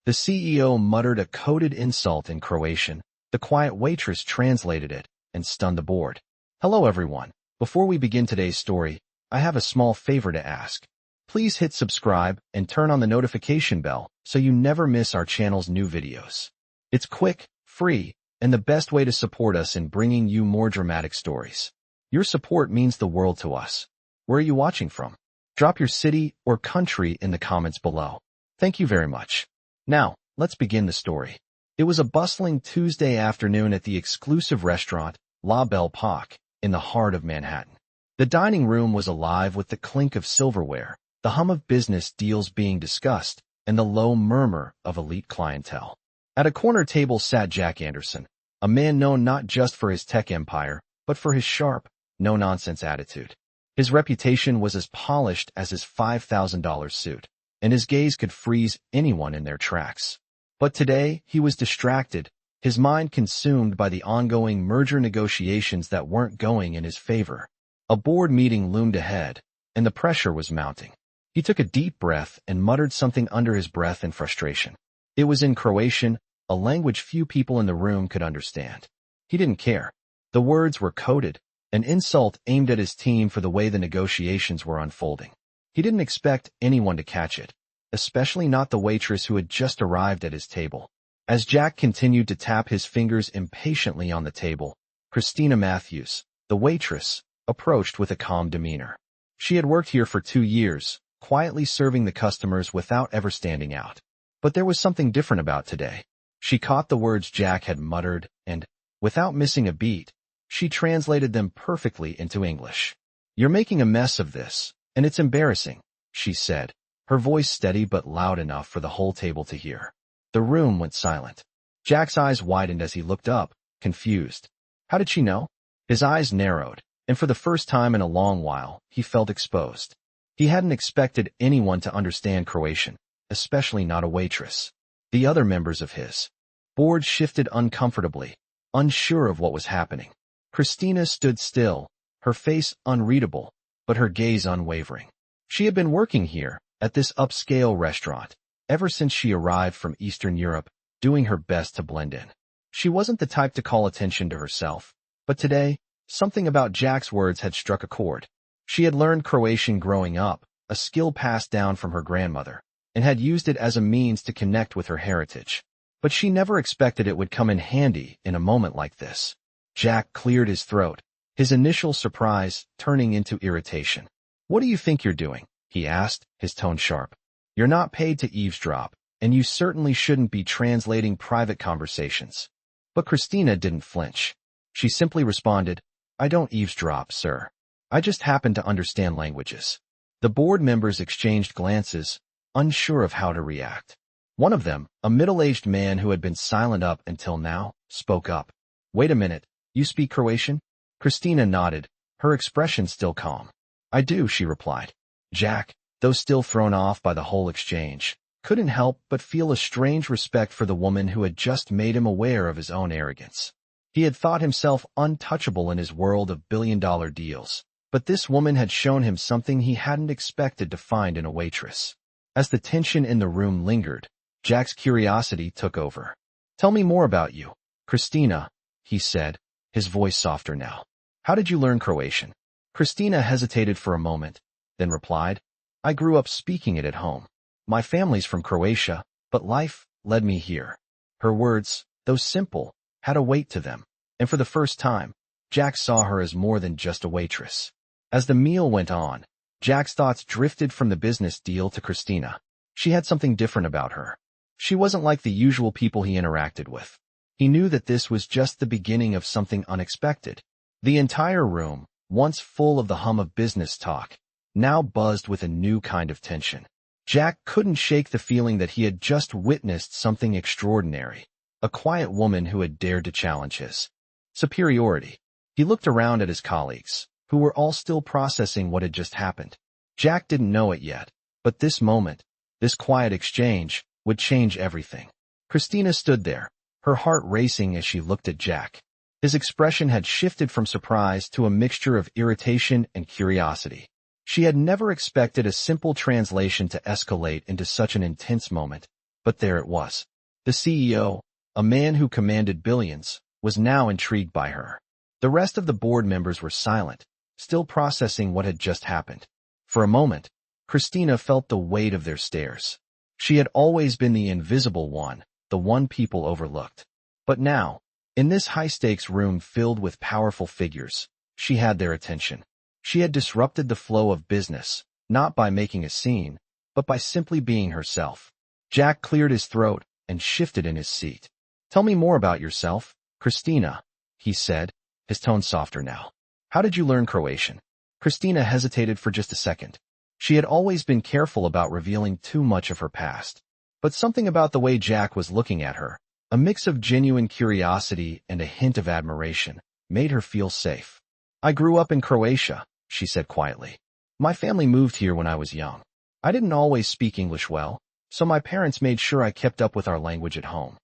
The CEO muttered a coded insult in Croatian. The quiet waitress translated it and stunned the board. Hello everyone. Before we begin today's story, I have a small favor to ask. Please hit subscribe and turn on the notification bell so you never miss our channel's new videos. It's quick, free, and the best way to support us in bringing you more dramatic stories. Your support means the world to us. Where are you watching from? Drop your city or country in the comments below. Thank you very much. Now, let's begin the story. It was a bustling Tuesday afternoon at the exclusive restaurant, La Belle Époque, in the heart of Manhattan. The dining room was alive with the clink of silverware, the hum of business deals being discussed, and the low murmur of elite clientele. At a corner table sat Jack Anderson, a man known not just for his tech empire, but for his sharp, no-nonsense attitude. His reputation was as polished as his $5,000 suit, and his gaze could freeze anyone in their tracks. But today, he was distracted, his mind consumed by the ongoing merger negotiations that weren't going in his favor. A board meeting loomed ahead, and the pressure was mounting. He took a deep breath and muttered something under his breath in frustration. It was in Croatian, a language few people in the room could understand. He didn't care. The words were coded, an insult aimed at his team for the way the negotiations were unfolding. He didn't expect anyone to catch it, especially not the waitress who had just arrived at his table. As Jack continued to tap his fingers impatiently on the table, Christina Matthews, the waitress, approached with a calm demeanor. She had worked here for 2 years, quietly serving the customers without ever standing out. But there was something different about today. She caught the words Jack had muttered and, without missing a beat, she translated them perfectly into English. "You're making a mess of this, and it's embarrassing," she said, her voice steady but loud enough for the whole table to hear. The room went silent. Jack's eyes widened as he looked up, confused. How did she know? His eyes narrowed, and for the first time in a long while, he felt exposed. He hadn't expected anyone to understand Croatian, especially not a waitress. The other members of his board shifted uncomfortably, unsure of what was happening. Christina stood still, her face unreadable, but her gaze unwavering. She had been working here, at this upscale restaurant, ever since she arrived from Eastern Europe, doing her best to blend in. She wasn't the type to call attention to herself, but today, something about Jack's words had struck a chord. She had learned Croatian growing up, a skill passed down from her grandmother, and had used it as a means to connect with her heritage. But she never expected it would come in handy in a moment like this. Jack cleared his throat, his initial surprise turning into irritation. "What do you think you're doing?" he asked, his tone sharp. "You're not paid to eavesdrop, and you certainly shouldn't be translating private conversations." But Christina didn't flinch. She simply responded, "I don't eavesdrop, sir. I just happen to understand languages." The board members exchanged glances, unsure of how to react. One of them, a middle-aged man who had been silent up until now, spoke up. "Wait a minute, you speak Croatian?" Christina nodded, her expression still calm. "I do," she replied. Jack, though still thrown off by the whole exchange, couldn't help but feel a strange respect for the woman who had just made him aware of his own arrogance. He had thought himself untouchable in his world of billion-dollar deals, but this woman had shown him something he hadn't expected to find in a waitress. As the tension in the room lingered, Jack's curiosity took over. "Tell me more about you, Christina," he said, his voice softer now. "How did you learn Croatian?" Christina hesitated for a moment, then replied, "I grew up speaking it at home. My family's from Croatia, but life led me here." Her words, though simple, had a weight to them, and for the first time, Jack saw her as more than just a waitress. As the meal went on, Jack's thoughts drifted from the business deal to Christina. She had something different about her. She wasn't like the usual people he interacted with. He knew that this was just the beginning of something unexpected. The entire room, once full of the hum of business talk, now buzzed with a new kind of tension. Jack couldn't shake the feeling that he had just witnessed something extraordinary, a quiet woman who had dared to challenge his superiority. He looked around at his colleagues, who were all still processing what had just happened. Jack didn't know it yet, but this moment, this quiet exchange, would change everything. Christina stood there, her heart racing as she looked at Jack. His expression had shifted from surprise to a mixture of irritation and curiosity. She had never expected a simple translation to escalate into such an intense moment. But there it was. The CEO, a man who commanded billions, was now intrigued by her. The rest of the board members were silent, still processing what had just happened. For a moment, Christina felt the weight of their stares. She had always been the invisible one, the one people overlooked. But now, in this high-stakes room filled with powerful figures, she had their attention. She had disrupted the flow of business, not by making a scene, but by simply being herself. Jack cleared his throat and shifted in his seat. "Tell me more about yourself, Christina," he said, his tone softer now. "How did you learn Croatian?" Christina hesitated for just a second. She had always been careful about revealing too much of her past. But something about the way Jack was looking at her, a mix of genuine curiosity and a hint of admiration, made her feel safe. "I grew up in Croatia," she said quietly. "My family moved here when I was young. I didn't always speak English well, so my parents made sure I kept up with our language at home."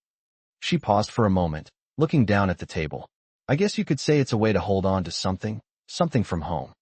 She paused for a moment, looking down at the table. "I guess you could say it's a way to hold on to something from home."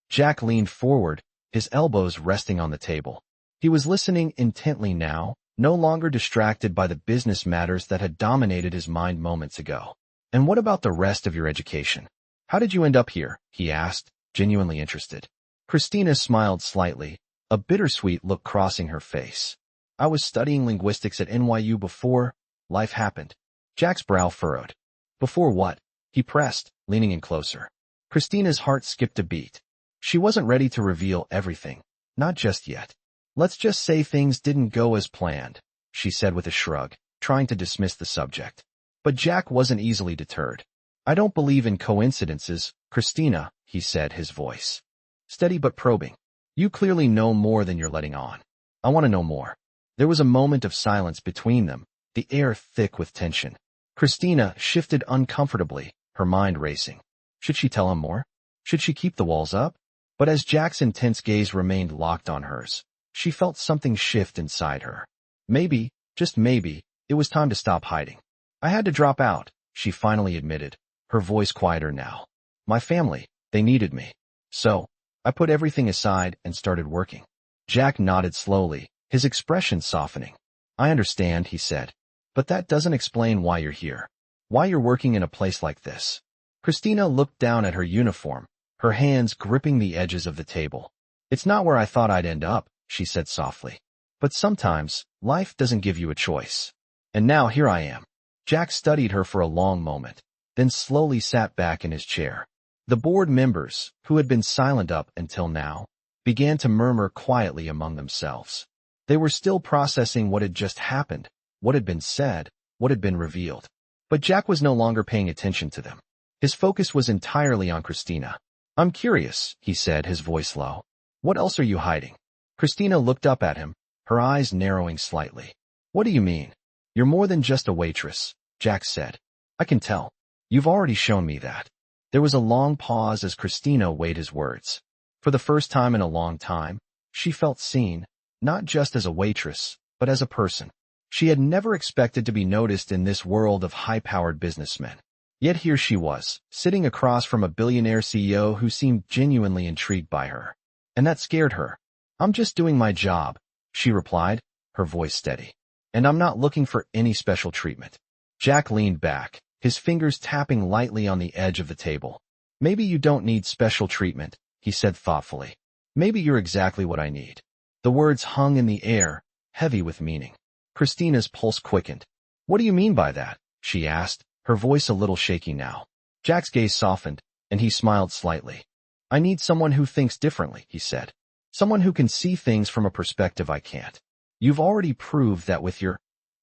Jack leaned forward, his elbows resting on the table. He was listening intently now, no longer distracted by the business matters that had dominated his mind moments ago. "And what about the rest of your education? How did you end up here?" he asked, genuinely interested. Christina smiled slightly, a bittersweet look crossing her face. "I was studying linguistics at NYU before life happened." Jack's brow furrowed. "Before what?" he pressed, leaning in closer. Christina's heart skipped a beat. She wasn't ready to reveal everything, not just yet. "Let's just say things didn't go as planned," she said with a shrug, trying to dismiss the subject. But Jack wasn't easily deterred. "I don't believe in coincidences, Christina," he said, his voice steady but probing. "You clearly know more than you're letting on. I want to know more." There was a moment of silence between them, the air thick with tension. Christina shifted uncomfortably, her mind racing. Should she tell him more? Should she keep the walls up? But as Jack's intense gaze remained locked on hers, she felt something shift inside her. Maybe, just maybe, it was time to stop hiding. "I had to drop out," she finally admitted, her voice quieter now. "My family, they needed me. So, I put everything aside and started working." Jack nodded slowly, his expression softening. "I understand," he said. "But that doesn't explain why you're here. Why you're working in a place like this." Christina looked down at her uniform, her hands gripping the edges of the table. "It's not where I thought I'd end up," she said softly. "But sometimes, life doesn't give you a choice. And now here I am." Jack studied her for a long moment, then slowly sat back in his chair. The board members, who had been silent up until now, began to murmur quietly among themselves. They were still processing what had just happened, what had been said, what had been revealed. But Jack was no longer paying attention to them. His focus was entirely on Christina. "I'm curious," he said, his voice low. "What else are you hiding?" Christina looked up at him, her eyes narrowing slightly. "What do you mean?" "You're more than just a waitress," Jack said. "I can tell. You've already shown me that." There was a long pause as Christina weighed his words. For the first time in a long time, she felt seen, not just as a waitress, but as a person. She had never expected to be noticed in this world of high-powered businessmen. Yet here she was, sitting across from a billionaire CEO who seemed genuinely intrigued by her. And that scared her. "I'm just doing my job," she replied, her voice steady. "And I'm not looking for any special treatment." Jack leaned back, his fingers tapping lightly on the edge of the table. "Maybe you don't need special treatment," he said thoughtfully. "Maybe you're exactly what I need." The words hung in the air, heavy with meaning. Christina's pulse quickened. "What do you mean by that?" she asked, her voice a little shaky now. Jack's gaze softened, and he smiled slightly. "I need someone who thinks differently," he said. "Someone who can see things from a perspective I can't. You've already proved that with your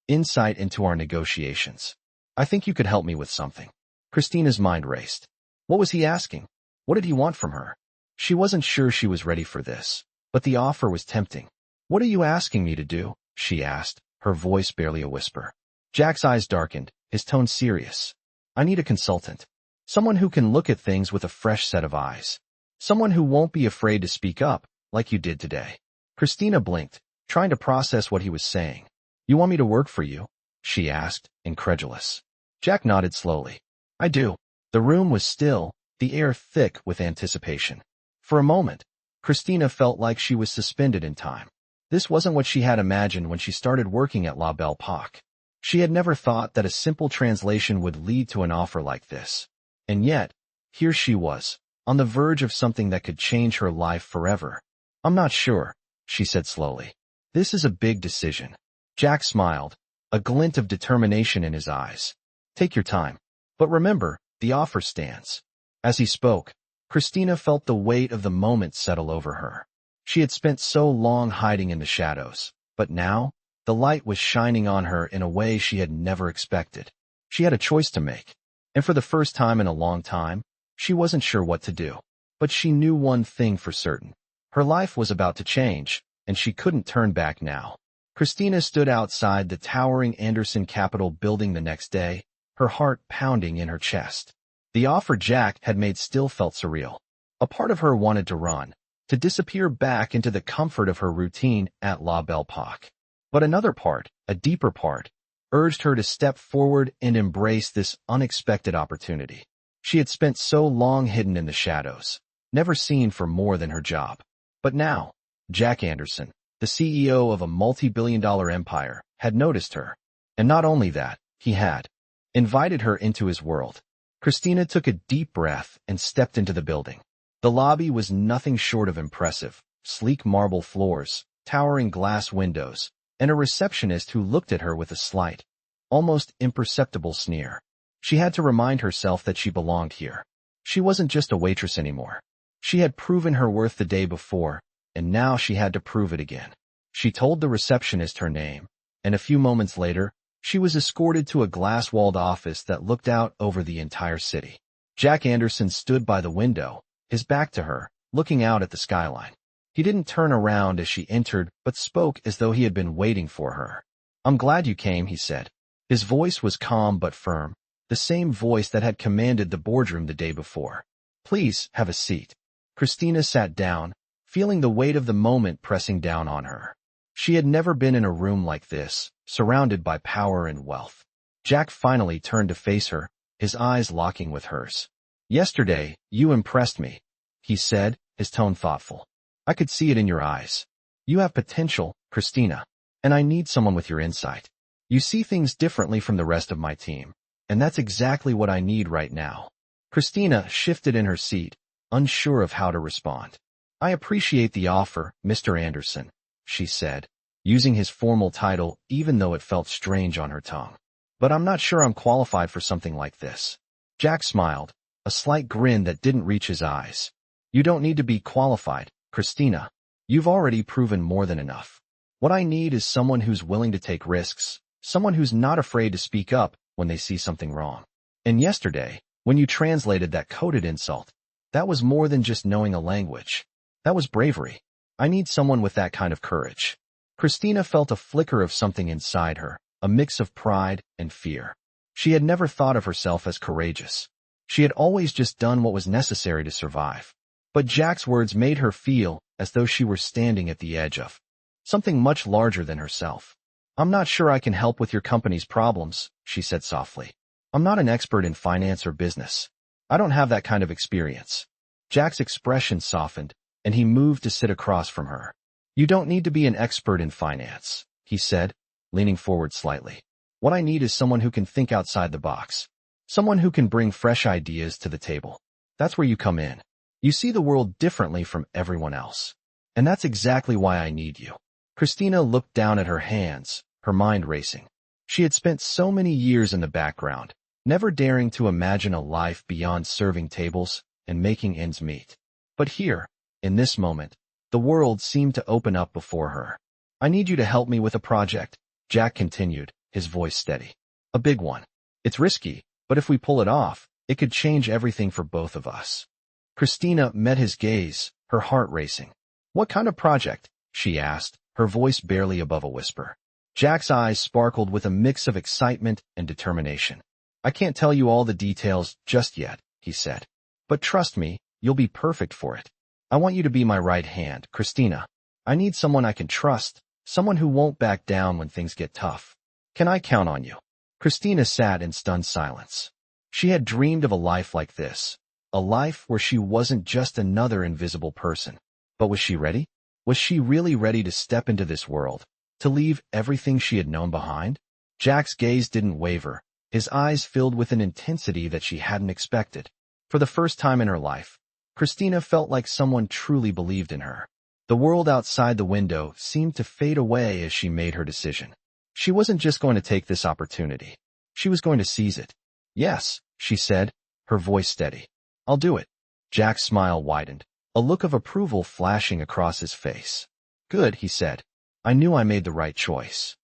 insight into our negotiations. I think you could help me with something." Christina's mind raced. What was he asking? What did he want from her? She wasn't sure she was ready for this, but the offer was tempting. "What are you asking me to do?" she asked, her voice barely a whisper. Jack's eyes darkened, his tone serious. "I need a consultant. Someone who can look at things with a fresh set of eyes. Someone who won't be afraid to speak up, like you did today." Christina blinked, trying to process what he was saying. "You want me to work for you?" she asked, incredulous. Jack nodded slowly. "I do." The room was still, the air thick with anticipation. For a moment, Christina felt like she was suspended in time. This wasn't what she had imagined when she started working at La Belle Époque. She had never thought that a simple translation would lead to an offer like this. And yet, here she was, on the verge of something that could change her life forever. "I'm not sure," she said slowly. "This is a big decision." Jack smiled, a glint of determination in his eyes. "Take your time. But remember, the offer stands." As he spoke, Christina felt the weight of the moment settle over her. She had spent so long hiding in the shadows, but now, the light was shining on her in a way she had never expected. She had a choice to make, and for the first time in a long time, she wasn't sure what to do. But she knew one thing for certain. Her life was about to change, and she couldn't turn back now. Christina stood outside the towering Anderson Capitol building the next day, her heart pounding in her chest. The offer Jack had made still felt surreal. A part of her wanted to run, to disappear back into the comfort of her routine at La Belle Époque. But another part, a deeper part, urged her to step forward and embrace this unexpected opportunity. She had spent so long hidden in the shadows, never seen for more than her job. But now, Jack Anderson, the CEO of a multi-billion-dollar empire, had noticed her. And not only that, he had invited her into his world. Christina took a deep breath and stepped into the building. The lobby was nothing short of impressive: sleek marble floors, towering glass windows, and a receptionist who looked at her with a slight, almost imperceptible sneer. She had to remind herself that she belonged here. She wasn't just a waitress anymore. She had proven her worth the day before, and now she had to prove it again. She told the receptionist her name, and a few moments later, she was escorted to a glass-walled office that looked out over the entire city. Jack Anderson stood by the window, his back to her, looking out at the skyline. He didn't turn around as she entered, but spoke as though he had been waiting for her. "I'm glad you came," he said. His voice was calm but firm, the same voice that had commanded the boardroom the day before. "Please, have a seat." Christina sat down, feeling the weight of the moment pressing down on her. She had never been in a room like this, surrounded by power and wealth. Jack finally turned to face her, his eyes locking with hers. "Yesterday, you impressed me," he said, his tone thoughtful. "I could see it in your eyes. You have potential, Christina, and I need someone with your insight. You see things differently from the rest of my team, and that's exactly what I need right now." Christina shifted in her seat, unsure of how to respond. "I appreciate the offer, Mr. Anderson," she said, using his formal title even though it felt strange on her tongue. "But I'm not sure I'm qualified for something like this." Jack smiled, a slight grin that didn't reach his eyes. "You don't need to be qualified, Christina. You've already proven more than enough. What I need is someone who's willing to take risks, someone who's not afraid to speak up when they see something wrong. And yesterday, when you translated that coded insult, that was more than just knowing a language. That was bravery. I need someone with that kind of courage." Christina felt a flicker of something inside her, a mix of pride and fear. She had never thought of herself as courageous. She had always just done what was necessary to survive. But Jack's words made her feel as though she were standing at the edge of something much larger than herself. "I'm not sure I can help with your company's problems," she said softly. "I'm not an expert in finance or business. I don't have that kind of experience." Jack's expression softened, and he moved to sit across from her. "You don't need to be an expert in finance," he said, leaning forward slightly. "What I need is someone who can think outside the box. Someone who can bring fresh ideas to the table. That's where you come in. You see the world differently from everyone else. And that's exactly why I need you." Christina looked down at her hands, her mind racing. She had spent so many years in the background, never daring to imagine a life beyond serving tables and making ends meet. But here, in this moment, the world seemed to open up before her. "I need you to help me with a project," Jack continued, his voice steady. "A big one. It's risky, but if we pull it off, it could change everything for both of us." Christina met his gaze, her heart racing. "What kind of project?" she asked, her voice barely above a whisper. Jack's eyes sparkled with a mix of excitement and determination. "I can't tell you all the details just yet," he said. "But trust me, you'll be perfect for it. I want you to be my right hand, Christina. I need someone I can trust, someone who won't back down when things get tough. Can I count on you?" Christina sat in stunned silence. She had dreamed of a life like this, a life where she wasn't just another invisible person. But was she ready? Was she really ready to step into this world, to leave everything she had known behind? Jack's gaze didn't waver, his eyes filled with an intensity that she hadn't expected. For the first time in her life, Christina felt like someone truly believed in her. The world outside the window seemed to fade away as she made her decision. She wasn't just going to take this opportunity. She was going to seize it. "Yes," she said, her voice steady. "I'll do it." Jack's smile widened, a look of approval flashing across his face. "Good," he said. "I knew I made the right choice."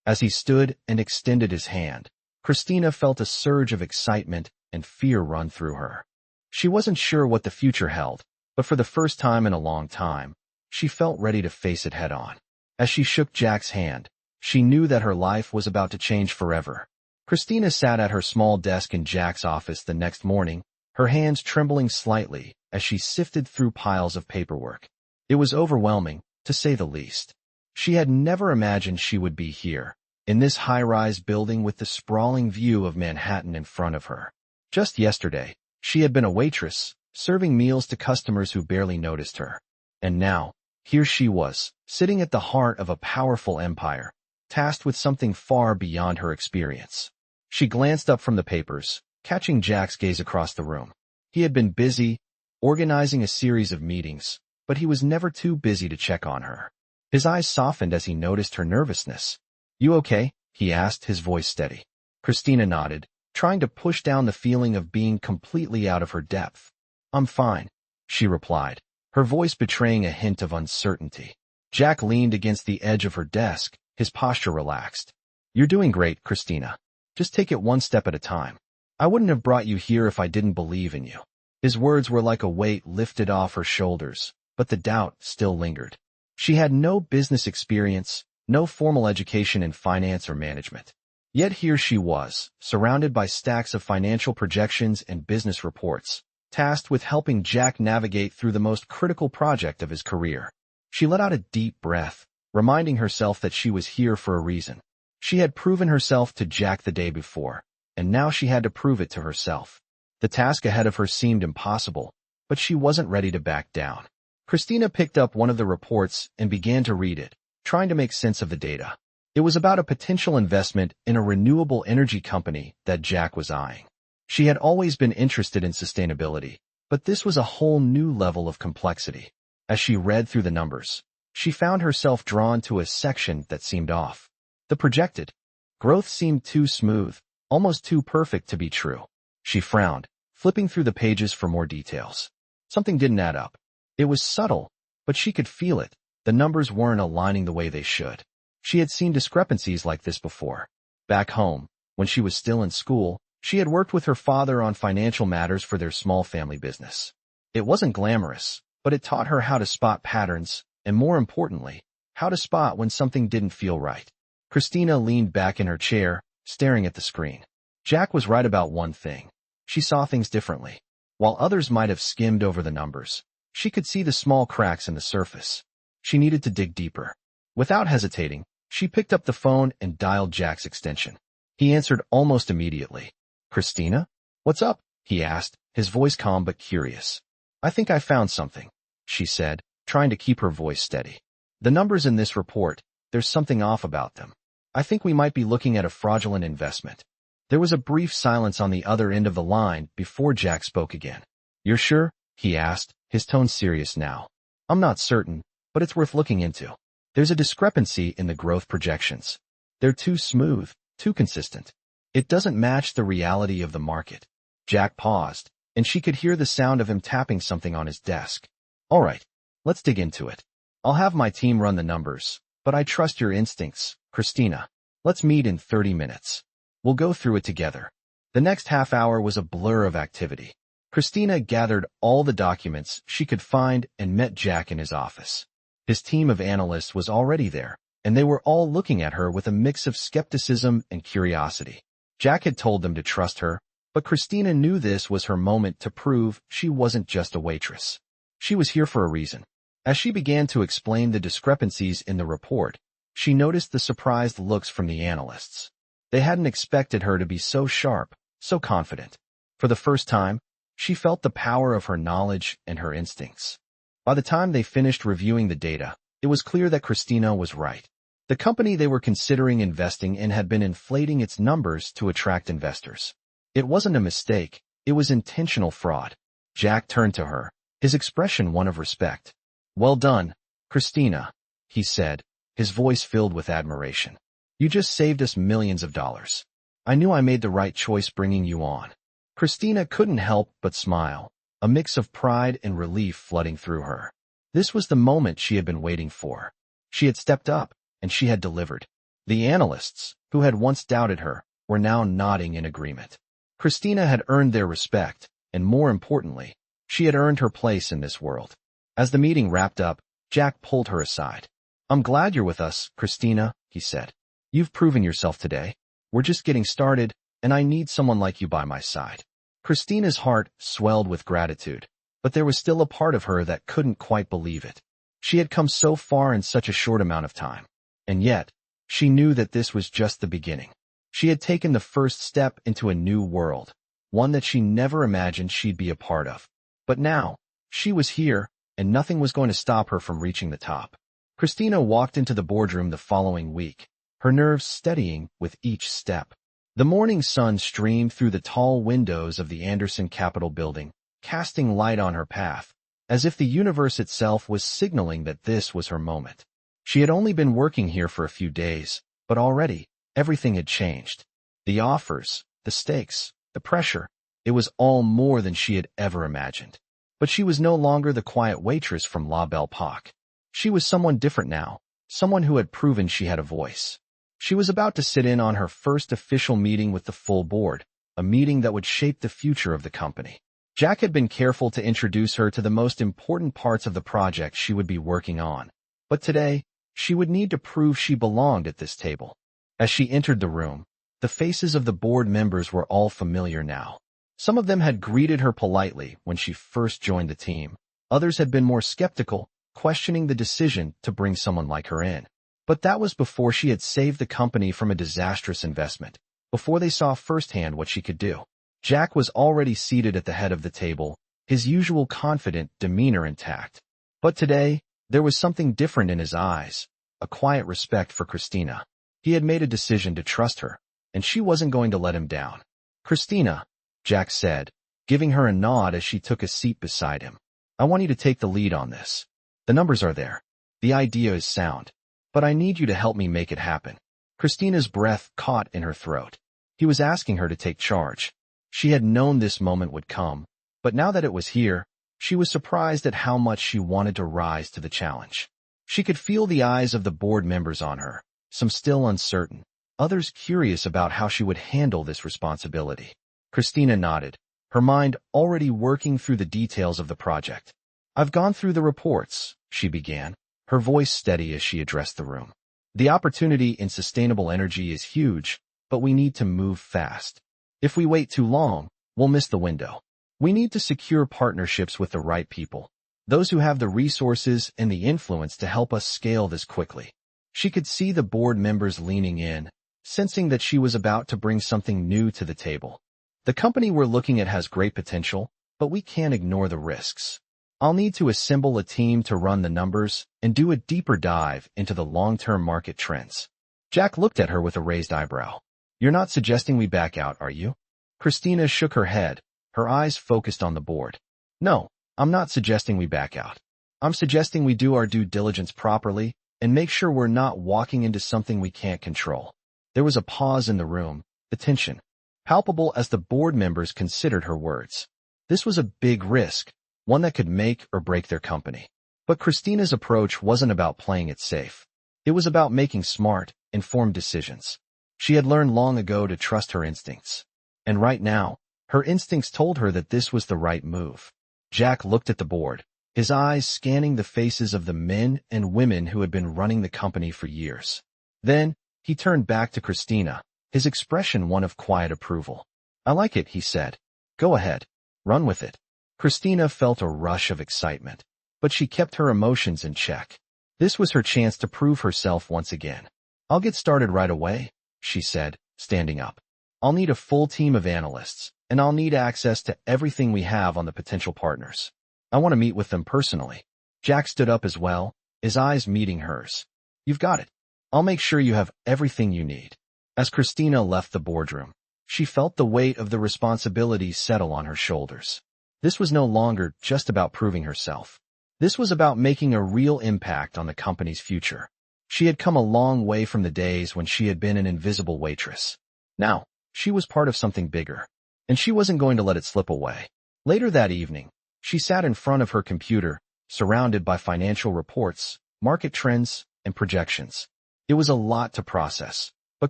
As he stood and extended his hand, Christina felt a surge of excitement and fear run through her. She wasn't sure what the future held, but for the first time in a long time, she felt ready to face it head-on. As she shook Jack's hand, she knew that her life was about to change forever. Christina sat at her small desk in Jack's office the next morning, her hands trembling slightly as she sifted through piles of paperwork. It was overwhelming, to say the least. She had never imagined she would be here, in this high-rise building with the sprawling view of Manhattan in front of her. Just yesterday, she had been a waitress, serving meals to customers who barely noticed her. And now, here she was, sitting at the heart of a powerful empire, tasked with something far beyond her experience. She glanced up from the papers, catching Jack's gaze across the room. He had been busy, organizing a series of meetings, but he was never too busy to check on her. His eyes softened as he noticed her nervousness. "You okay?" he asked, his voice steady. Christina nodded, trying to push down the feeling of being completely out of her depth. "I'm fine," she replied, her voice betraying a hint of uncertainty. Jack leaned against the edge of her desk, his posture relaxed. "You're doing great, Christina. Just take it one step at a time. I wouldn't have brought you here if I didn't believe in you." His words were like a weight lifted off her shoulders, but the doubt still lingered. She had no business experience, no formal education in finance or management. Yet here she was, surrounded by stacks of financial projections and business reports, tasked with helping Jack navigate through the most critical project of his career. She let out a deep breath, reminding herself that she was here for a reason. She had proven herself to Jack the day before, and now she had to prove it to herself. The task ahead of her seemed impossible, but she wasn't ready to back down. Christina picked up one of the reports and began to read it, trying to make sense of the data. It was about a potential investment in a renewable energy company that Jack was eyeing. She had always been interested in sustainability, but this was a whole new level of complexity. As she read through the numbers, she found herself drawn to a section that seemed off. The projected growth seemed too smooth, almost too perfect to be true. She frowned, flipping through the pages for more details. Something didn't add up. It was subtle, but she could feel it. The numbers weren't aligning the way they should. She had seen discrepancies like this before. Back home, when she was still in school, she had worked with her father on financial matters for their small family business. It wasn't glamorous, but it taught her how to spot patterns, and more importantly, how to spot when something didn't feel right. Christina leaned back in her chair, staring at the screen. Jack was right about one thing. She saw things differently. While others might have skimmed over the numbers, she could see the small cracks in the surface. She needed to dig deeper. Without hesitating, she picked up the phone and dialed Jack's extension. He answered almost immediately. "Christina? What's up?" he asked, his voice calm but curious. "I think I found something," she said, trying to keep her voice steady. "The numbers in this report, there's something off about them. I think we might be looking at a fraudulent investment." There was a brief silence on the other end of the line before Jack spoke again. "You're sure?" he asked, his tone serious now. "I'm not certain, but it's worth looking into. There's a discrepancy in the growth projections. They're too smooth, too consistent. It doesn't match the reality of the market." Jack paused, and she could hear the sound of him tapping something on his desk. "All right, let's dig into it. I'll have my team run the numbers, but I trust your instincts, Christina. Let's meet in 30 minutes. We'll go through it together." The next half hour was a blur of activity. Christina gathered all the documents she could find and met Jack in his office. His team of analysts was already there, and they were all looking at her with a mix of skepticism and curiosity. Jack had told them to trust her, but Christina knew this was her moment to prove she wasn't just a waitress. She was here for a reason. As she began to explain the discrepancies in the report, she noticed the surprised looks from the analysts. They hadn't expected her to be so sharp, so confident. For the first time, she felt the power of her knowledge and her instincts. By the time they finished reviewing the data, It was clear that Christina was right. The company they were considering investing in had been inflating its numbers to attract investors. It wasn't a mistake, it was intentional fraud. Jack turned to her, his expression one of respect. "Well done, Christina," he said, his voice filled with admiration. "You just saved us millions of dollars. I knew I made the right choice bringing you on." Christina couldn't help but smile, a mix of pride and relief flooding through her. This was the moment she had been waiting for. She had stepped up, and she had delivered. The analysts, who had once doubted her, were now nodding in agreement. Christina had earned their respect, and more importantly, she had earned her place in this world. As the meeting wrapped up, Jack pulled her aside. "I'm glad you're with us, Christina," he said. "You've proven yourself today. We're just getting started, and I need someone like you by my side." Christina's heart swelled with gratitude, but there was still a part of her that couldn't quite believe it. She had come so far in such a short amount of time. And yet, she knew that this was just the beginning. She had taken the first step into a new world, one that she never imagined she'd be a part of. But now, she was here, and nothing was going to stop her from reaching the top. Christina walked into the boardroom the following week, her nerves steadying with each step. The morning sun streamed through the tall windows of the Anderson Capitol building, casting light on her path, as if the universe itself was signaling that this was her moment. She had only been working here for a few days, but already, everything had changed. The offers, the stakes, the pressure, it was all more than she had ever imagined. But she was no longer the quiet waitress from La Belle Époque. She was someone different now, someone who had proven she had a voice. She was about to sit in on her first official meeting with the full board, a meeting that would shape the future of the company. Jack had been careful to introduce her to the most important parts of the project she would be working on. But today, she would need to prove she belonged at this table. As she entered the room, the faces of the board members were all familiar now. Some of them had greeted her politely when she first joined the team. Others had been more skeptical, questioning the decision to bring someone like her in. But that was before she had saved the company from a disastrous investment, before they saw firsthand what she could do. Jack was already seated at the head of the table, his usual confident demeanor intact. But today, there was something different in his eyes, a quiet respect for Christina. He had made a decision to trust her, and she wasn't going to let him down. "Christina," Jack said, giving her a nod as she took a seat beside him. "I want you to take the lead on this. The numbers are there. The idea is sound. But I need you to help me make it happen." Christina's breath caught in her throat. He was asking her to take charge. She had known this moment would come, but now that it was here, she was surprised at how much she wanted to rise to the challenge. She could feel the eyes of the board members on her, some still uncertain, others curious about how she would handle this responsibility. Christina nodded, her mind already working through the details of the project. "I've gone through the reports," she began, her voice steady as she addressed the room. "The opportunity in sustainable energy is huge, but we need to move fast. If we wait too long, we'll miss the window. We need to secure partnerships with the right people, those who have the resources and the influence to help us scale this quickly." She could see the board members leaning in, sensing that she was about to bring something new to the table. "The company we're looking at has great potential, but we can't ignore the risks. I'll need to assemble a team to run the numbers and do a deeper dive into the long-term market trends." Jack looked at her with a raised eyebrow. "You're not suggesting we back out, are you?" Christina shook her head, her eyes focused on the board. "No, I'm not suggesting we back out. I'm suggesting we do our due diligence properly and make sure we're not walking into something we can't control." There was a pause in the room, the tension palpable as the board members considered her words. This was a big risk, one that could make or break their company. But Christina's approach wasn't about playing it safe. It was about making smart, informed decisions. She had learned long ago to trust her instincts. And right now, her instincts told her that this was the right move. Jack looked at the board, his eyes scanning the faces of the men and women who had been running the company for years. Then, he turned back to Christina, his expression one of quiet approval. "I like it," he said. "Go ahead. Run with it." Christina felt a rush of excitement, but she kept her emotions in check. This was her chance to prove herself once again. "I'll get started right away," she said, standing up. "I'll need a full team of analysts, and I'll need access to everything we have on the potential partners. I want to meet with them personally." Jack stood up as well, his eyes meeting hers. You've got it. I'll make sure you have everything you need. As Christina left the boardroom, she felt the weight of the responsibility settle on her shoulders. This was no longer just about proving herself. This was about making a real impact on the company's future. She had come a long way from the days when she had been an invisible waitress. Now, she was part of something bigger, and she wasn't going to let it slip away. Later that evening, she sat in front of her computer, surrounded by financial reports, market trends, and projections. It was a lot to process, but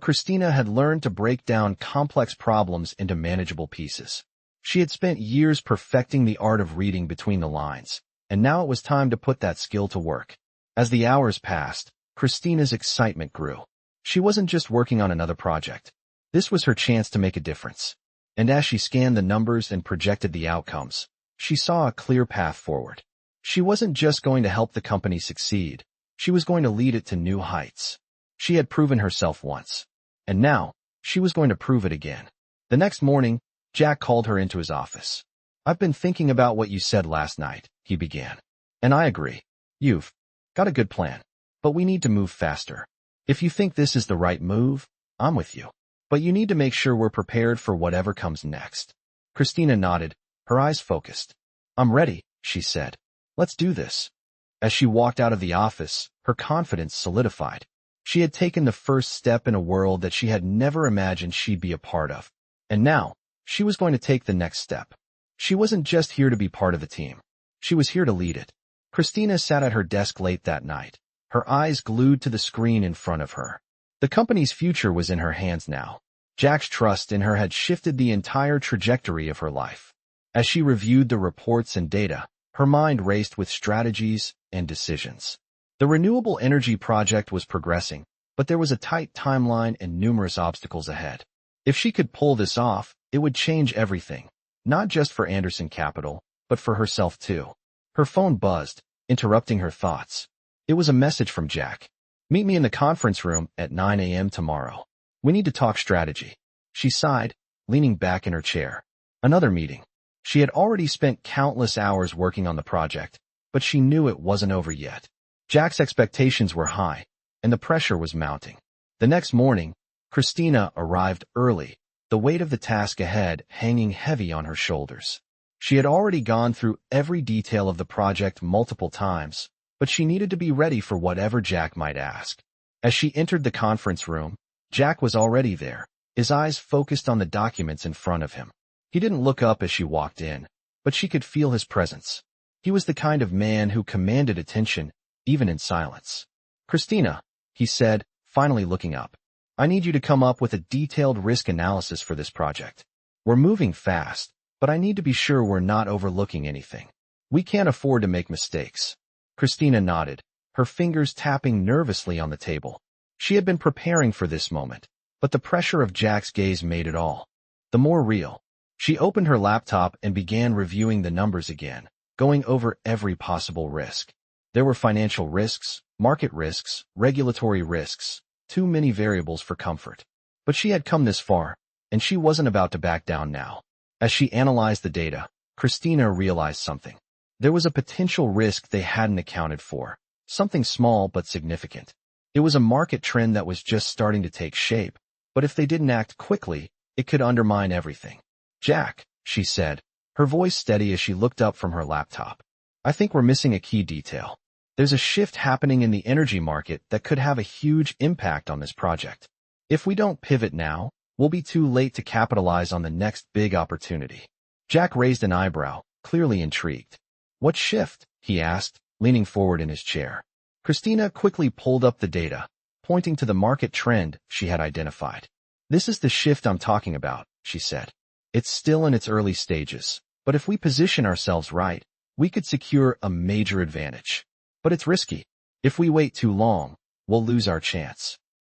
Christina had learned to break down complex problems into manageable pieces. She had spent years perfecting the art of reading between the lines, and now it was time to put that skill to work. As the hours passed, Christina's excitement grew. She wasn't just working on another project. This was her chance to make a difference. And as she scanned the numbers and projected the outcomes, she saw a clear path forward. She wasn't just going to help the company succeed. She was going to lead it to new heights. She had proven herself once, and now she was going to prove it again. The next morning, Jack called her into his office. I've been thinking about what you said last night, he began. And I agree. You've got a good plan, but we need to move faster. If you think this is the right move, I'm with you. But you need to make sure we're prepared for whatever comes next. Christina nodded, her eyes focused. I'm ready, she said. Let's do this. As she walked out of the office, her confidence solidified. She had taken the first step in a world that she had never imagined she'd be a part of. And now, she was going to take the next step. She wasn't just here to be part of the team. She was here to lead it. Christina sat at her desk late that night, her eyes glued to the screen in front of her. The company's future was in her hands now. Jack's trust in her had shifted the entire trajectory of her life. As she reviewed the reports and data, her mind raced with strategies and decisions. The renewable energy project was progressing, but there was a tight timeline and numerous obstacles ahead. If she could pull this off, it would change everything, not just for Anderson Capital, but for herself too. Her phone buzzed, interrupting her thoughts. It was a message from Jack. Meet me in the conference room at 9 a.m. tomorrow. We need to talk strategy. She sighed, leaning back in her chair. Another meeting. She had already spent countless hours working on the project, but she knew it wasn't over yet. Jack's expectations were high, and the pressure was mounting. The next morning, Christina arrived early, the weight of the task ahead hanging heavy on her shoulders. She had already gone through every detail of the project multiple times, but she needed to be ready for whatever Jack might ask. As she entered the conference room, Jack was already there, his eyes focused on the documents in front of him. He didn't look up as she walked in, but she could feel his presence. He was the kind of man who commanded attention, even in silence. Christina, he said, finally looking up. I need you to come up with a detailed risk analysis for this project. We're moving fast, but I need to be sure we're not overlooking anything. We can't afford to make mistakes. Christina nodded, her fingers tapping nervously on the table. She had been preparing for this moment, but the pressure of Jack's gaze made it all the more real. She opened her laptop and began reviewing the numbers again, going over every possible risk. There were financial risks, market risks, regulatory risks, too many variables for comfort. But she had come this far, and she wasn't about to back down now. As she analyzed the data, Christina realized something. There was a potential risk they hadn't accounted for, something small but significant. It was a market trend that was just starting to take shape, but if they didn't act quickly, it could undermine everything. Jack, she said, her voice steady as she looked up from her laptop. I think we're missing a key detail. There's a shift happening in the energy market that could have a huge impact on this project. If we don't pivot now, we'll be too late to capitalize on the next big opportunity. Jack raised an eyebrow, clearly intrigued. What shift? He asked, leaning forward in his chair. Christina quickly pulled up the data, pointing to the market trend she had identified. This is the shift I'm talking about, she said. It's still in its early stages, but if we position ourselves right, we could secure a major advantage. But it's risky. If we wait too long, we'll lose our chance.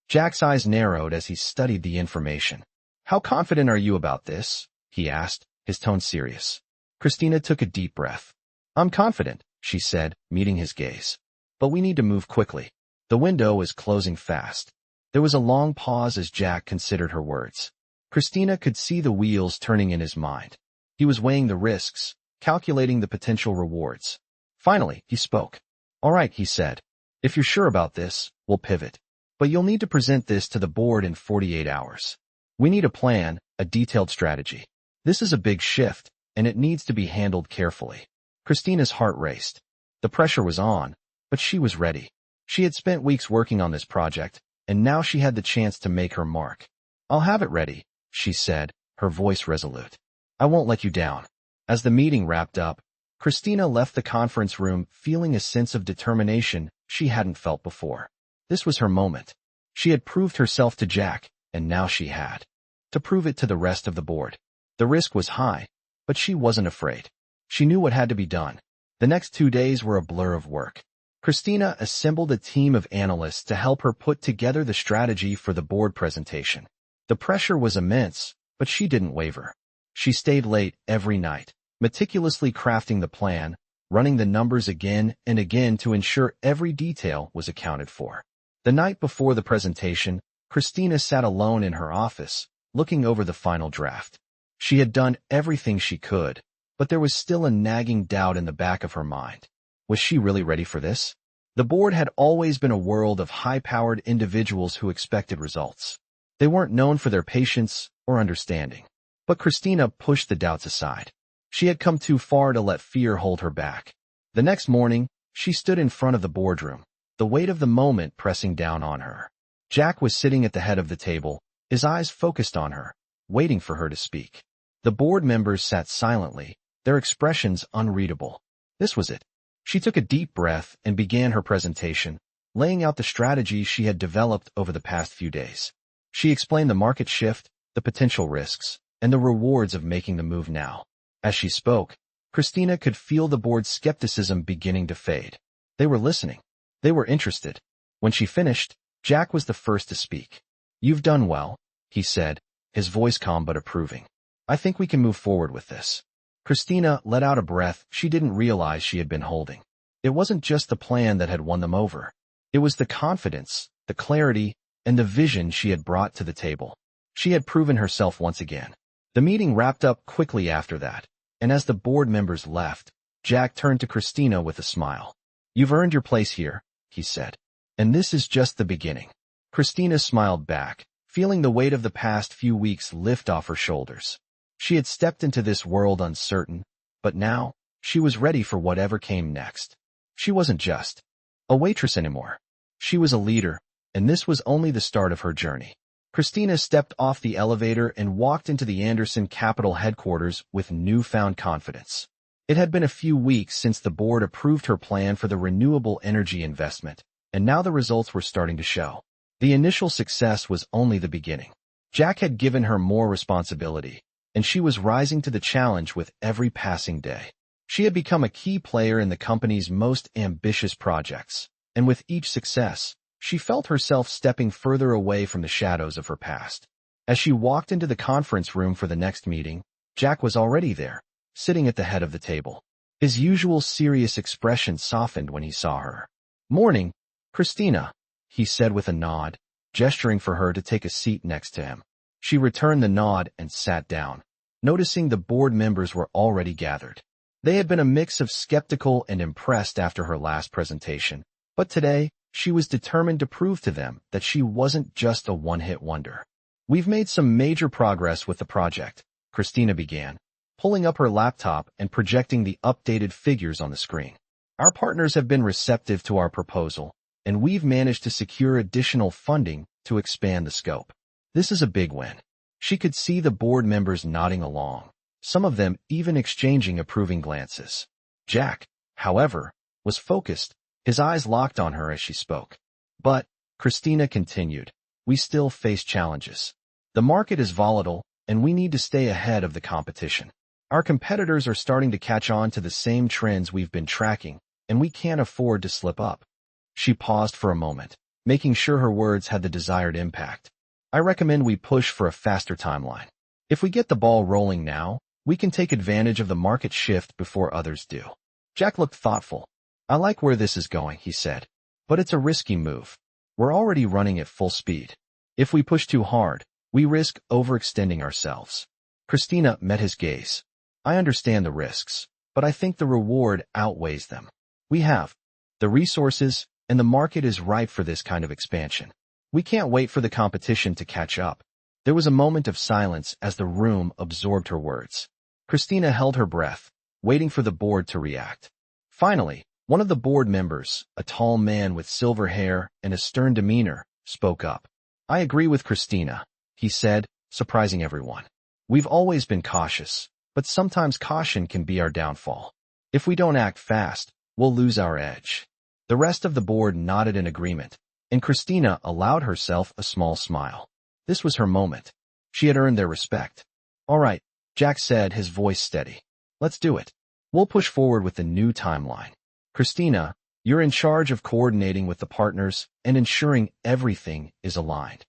Jack's eyes narrowed as he studied the information. How confident are you about this? He asked, his tone serious. Christina took a deep breath. I'm confident, she said, meeting his gaze. But we need to move quickly. The window is closing fast. There was a long pause as Jack considered her words. Christina could see the wheels turning in his mind. He was weighing the risks, calculating the potential rewards. Finally, he spoke. All right, he said. If you're sure about this, we'll pivot. But you'll need to present this to the board in 48 hours. We need a plan, a detailed strategy. This is a big shift, and it needs to be handled carefully. Christina's heart raced. The pressure was on, but she was ready. She had spent weeks working on this project, and now she had the chance to make her mark. I'll have it ready, she said, her voice resolute. I won't let you down. As the meeting wrapped up, Christina left the conference room feeling a sense of determination she hadn't felt before. This was her moment. She had proved herself to Jack, and now she had to prove it to the rest of the board. The risk was high, but she wasn't afraid. She knew what had to be done. The next 2 days were a blur of work. Christina assembled a team of analysts to help her put together the strategy for the board presentation. The pressure was immense, but she didn't waver. She stayed late every night, meticulously crafting the plan, running the numbers again and again to ensure every detail was accounted for. The night before the presentation, Christina sat alone in her office, looking over the final draft. She had done everything she could, but there was still a nagging doubt in the back of her mind. Was she really ready for this? The board had always been a world of high-powered individuals who expected results. They weren't known for their patience or understanding. But Christina pushed the doubts aside. She had come too far to let fear hold her back. The next morning, she stood in front of the boardroom, the weight of the moment pressing down on her. Jack was sitting at the head of the table, his eyes focused on her, waiting for her to speak. The board members sat silently, their expressions unreadable. This was it. She took a deep breath and began her presentation, laying out the strategy she had developed over the past few days. She explained the market shift, the potential risks, and the rewards of making the move now. As she spoke, Christina could feel the board's skepticism beginning to fade. They were listening. They were interested. When she finished, Jack was the first to speak. You've done well, he said, his voice calm but approving. I think we can move forward with this. Christina let out a breath she didn't realize she had been holding. It wasn't just the plan that had won them over. It was the confidence, the clarity, and the vision she had brought to the table. She had proven herself once again. The meeting wrapped up quickly after that, and as the board members left, Jack turned to Christina with a smile. You've earned your place here, he said. And this is just the beginning. Christina smiled back, feeling the weight of the past few weeks lift off her shoulders. She had stepped into this world uncertain, but now, she was ready for whatever came next. She wasn't just a waitress anymore. She was a leader, and this was only the start of her journey. Christina stepped off the elevator and walked into the Anderson Capital headquarters with newfound confidence. It had been a few weeks since the board approved her plan for the renewable energy investment, and now the results were starting to show. The initial success was only the beginning. Jack had given her more responsibility, and she was rising to the challenge with every passing day. She had become a key player in the company's most ambitious projects, and with each success, she felt herself stepping further away from the shadows of her past. As she walked into the conference room for the next meeting, Jack was already there, sitting at the head of the table. His usual serious expression softened when he saw her. Morning, Christina, he said with a nod, gesturing for her to take a seat next to him. She returned the nod and sat down, noticing the board members were already gathered. They had been a mix of skeptical and impressed after her last presentation, but today, she was determined to prove to them that she wasn't just a one-hit wonder. We've made some major progress with the project, Christina began, pulling up her laptop and projecting the updated figures on the screen. Our partners have been receptive to our proposal, and we've managed to secure additional funding to expand the scope. This is a big win. She could see the board members nodding along, some of them even exchanging approving glances. Jack, however, was focused, his eyes locked on her as she spoke. But, Christina continued, we still face challenges. The market is volatile, and we need to stay ahead of the competition. Our competitors are starting to catch on to the same trends we've been tracking, and we can't afford to slip up. She paused for a moment, making sure her words had the desired impact. I recommend we push for a faster timeline. If we get the ball rolling now, we can take advantage of the market shift before others do. Jack looked thoughtful. I like where this is going, he said, but it's a risky move. We're already running at full speed. If we push too hard, we risk overextending ourselves. Christina met his gaze. I understand the risks, but I think the reward outweighs them. We have the resources, and the market is ripe for this kind of expansion. We can't wait for the competition to catch up. There was a moment of silence as the room absorbed her words. Christina held her breath, waiting for the board to react. Finally, one of the board members, a tall man with silver hair and a stern demeanor, spoke up. I agree with Christina, he said, surprising everyone. We've always been cautious, but sometimes caution can be our downfall. If we don't act fast, we'll lose our edge. The rest of the board nodded in agreement, and Christina allowed herself a small smile. This was her moment. She had earned their respect. All right, Jack said, his voice steady. Let's do it. We'll push forward with the new timeline. Christina, you're in charge of coordinating with the partners and ensuring everything is aligned.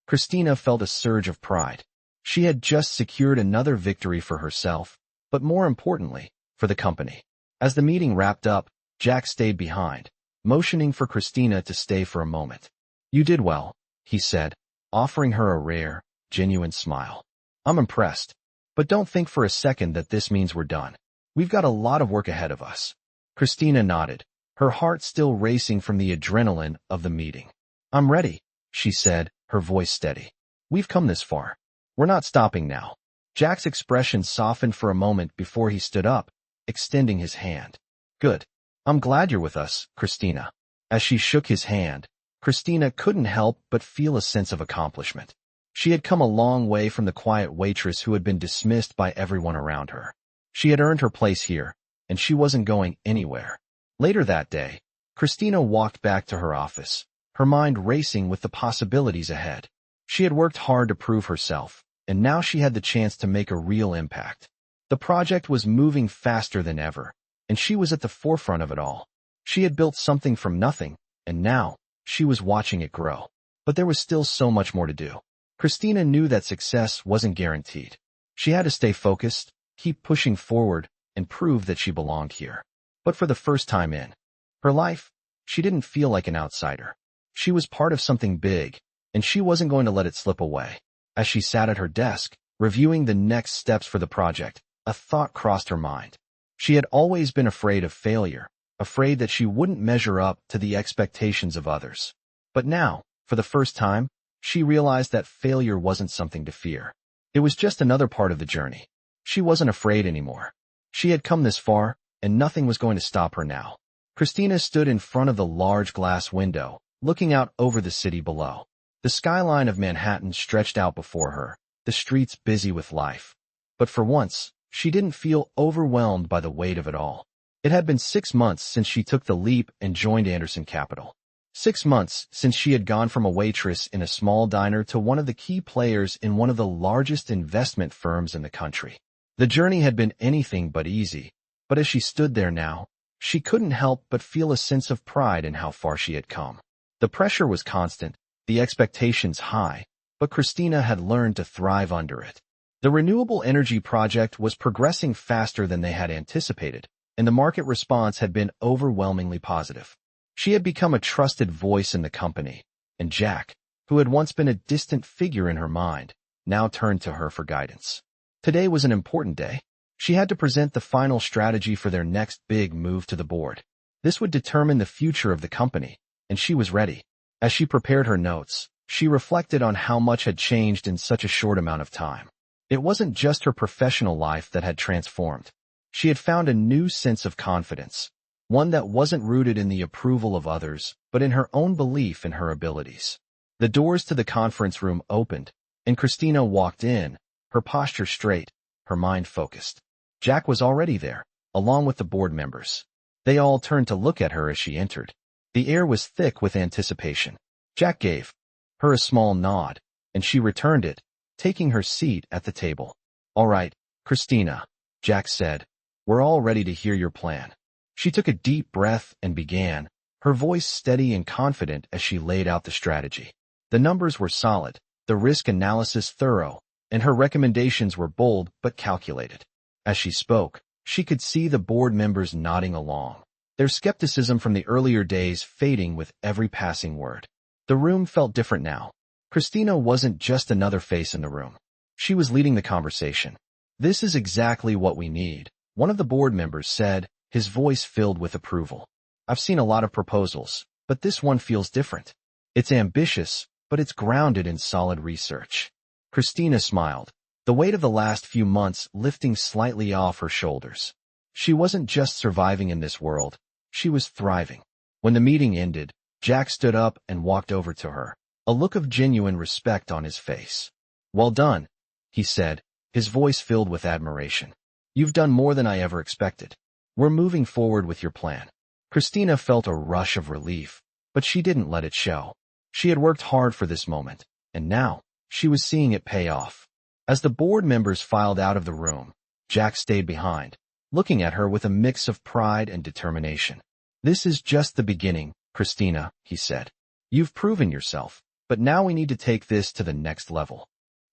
Christina felt a surge of pride. She had just secured another victory for herself, but more importantly, for the company. As the meeting wrapped up, Jack stayed behind, motioning for Christina to stay for a moment. You did well, he said, offering her a rare, genuine smile. I'm impressed, but don't think for a second that this means we're done. We've got a lot of work ahead of us. Christina nodded, her heart still racing from the adrenaline of the meeting. I'm ready, she said, her voice steady. We've come this far. We're not stopping now. Jack's expression softened for a moment before he stood up, extending his hand. Good. I'm glad you're with us, Christina. As she shook his hand, Christina couldn't help but feel a sense of accomplishment. She had come a long way from the quiet waitress who had been dismissed by everyone around her. She had earned her place here, and she wasn't going anywhere. Later that day, Christina walked back to her office, her mind racing with the possibilities ahead. She had worked hard to prove herself, and now she had the chance to make a real impact. The project was moving faster than ever, and she was at the forefront of it all. She had built something from nothing, and now she was watching it grow. But there was still so much more to do. Christina knew that success wasn't guaranteed. She had to stay focused, keep pushing forward, and prove that she belonged here. But for the first time in her life, she didn't feel like an outsider. She was part of something big, and she wasn't going to let it slip away. As she sat at her desk, reviewing the next steps for the project, a thought crossed her mind. She had always been afraid of failure, afraid that she wouldn't measure up to the expectations of others. But now, for the first time, she realized that failure wasn't something to fear. It was just another part of the journey. She wasn't afraid anymore. She had come this far, and nothing was going to stop her now. Christina stood in front of the large glass window, looking out over the city below. The skyline of Manhattan stretched out before her, the streets busy with life. But for once, she didn't feel overwhelmed by the weight of it all. It had been 6 months since she took the leap and joined Anderson Capital. 6 months since she had gone from a waitress in a small diner to one of the key players in one of the largest investment firms in the country. The journey had been anything but easy, but as she stood there now, she couldn't help but feel a sense of pride in how far she had come. The pressure was constant, the expectations high, but Christina had learned to thrive under it. The renewable energy project was progressing faster than they had anticipated, and the market response had been overwhelmingly positive. She had become a trusted voice in the company, and Jack, who had once been a distant figure in her mind, now turned to her for guidance. Today was an important day. She had to present the final strategy for their next big move to the board. This would determine the future of the company, and she was ready. As she prepared her notes, she reflected on how much had changed in such a short amount of time. It wasn't just her professional life that had transformed. She had found a new sense of confidence, one that wasn't rooted in the approval of others, but in her own belief in her abilities. The doors to the conference room opened, and Christina walked in, her posture straight, her mind focused. Jack was already there, along with the board members. They all turned to look at her as she entered. The air was thick with anticipation. Jack gave her a small nod, and she returned it, taking her seat at the table. All right, Christina, Jack said, we're all ready to hear your plan. She took a deep breath and began, her voice steady and confident as she laid out the strategy. The numbers were solid, the risk analysis thorough, and her recommendations were bold but calculated. As she spoke, she could see the board members nodding along, their skepticism from the earlier days fading with every passing word. The room felt different now. Christina wasn't just another face in the room. She was leading the conversation. This is exactly what we need, one of the board members said, his voice filled with approval. I've seen a lot of proposals, But this one feels different. It's ambitious, but it's grounded in solid research. Christina smiled, the weight of the last few months lifting slightly off her shoulders. She wasn't just surviving in this world, she was thriving. When the meeting ended, Jack stood up and walked over to her, a look of genuine respect on his face. "Well done," he said, his voice filled with admiration. "You've done more than I ever expected. We're moving forward with your plan." Christina felt a rush of relief, but she didn't let it show. She had worked hard for this moment, and now, she was seeing it pay off. As the board members filed out of the room, Jack stayed behind, looking at her with a mix of pride and determination. "This is just the beginning, Christina," he said. "You've proven yourself, but now we need to take this to the next level."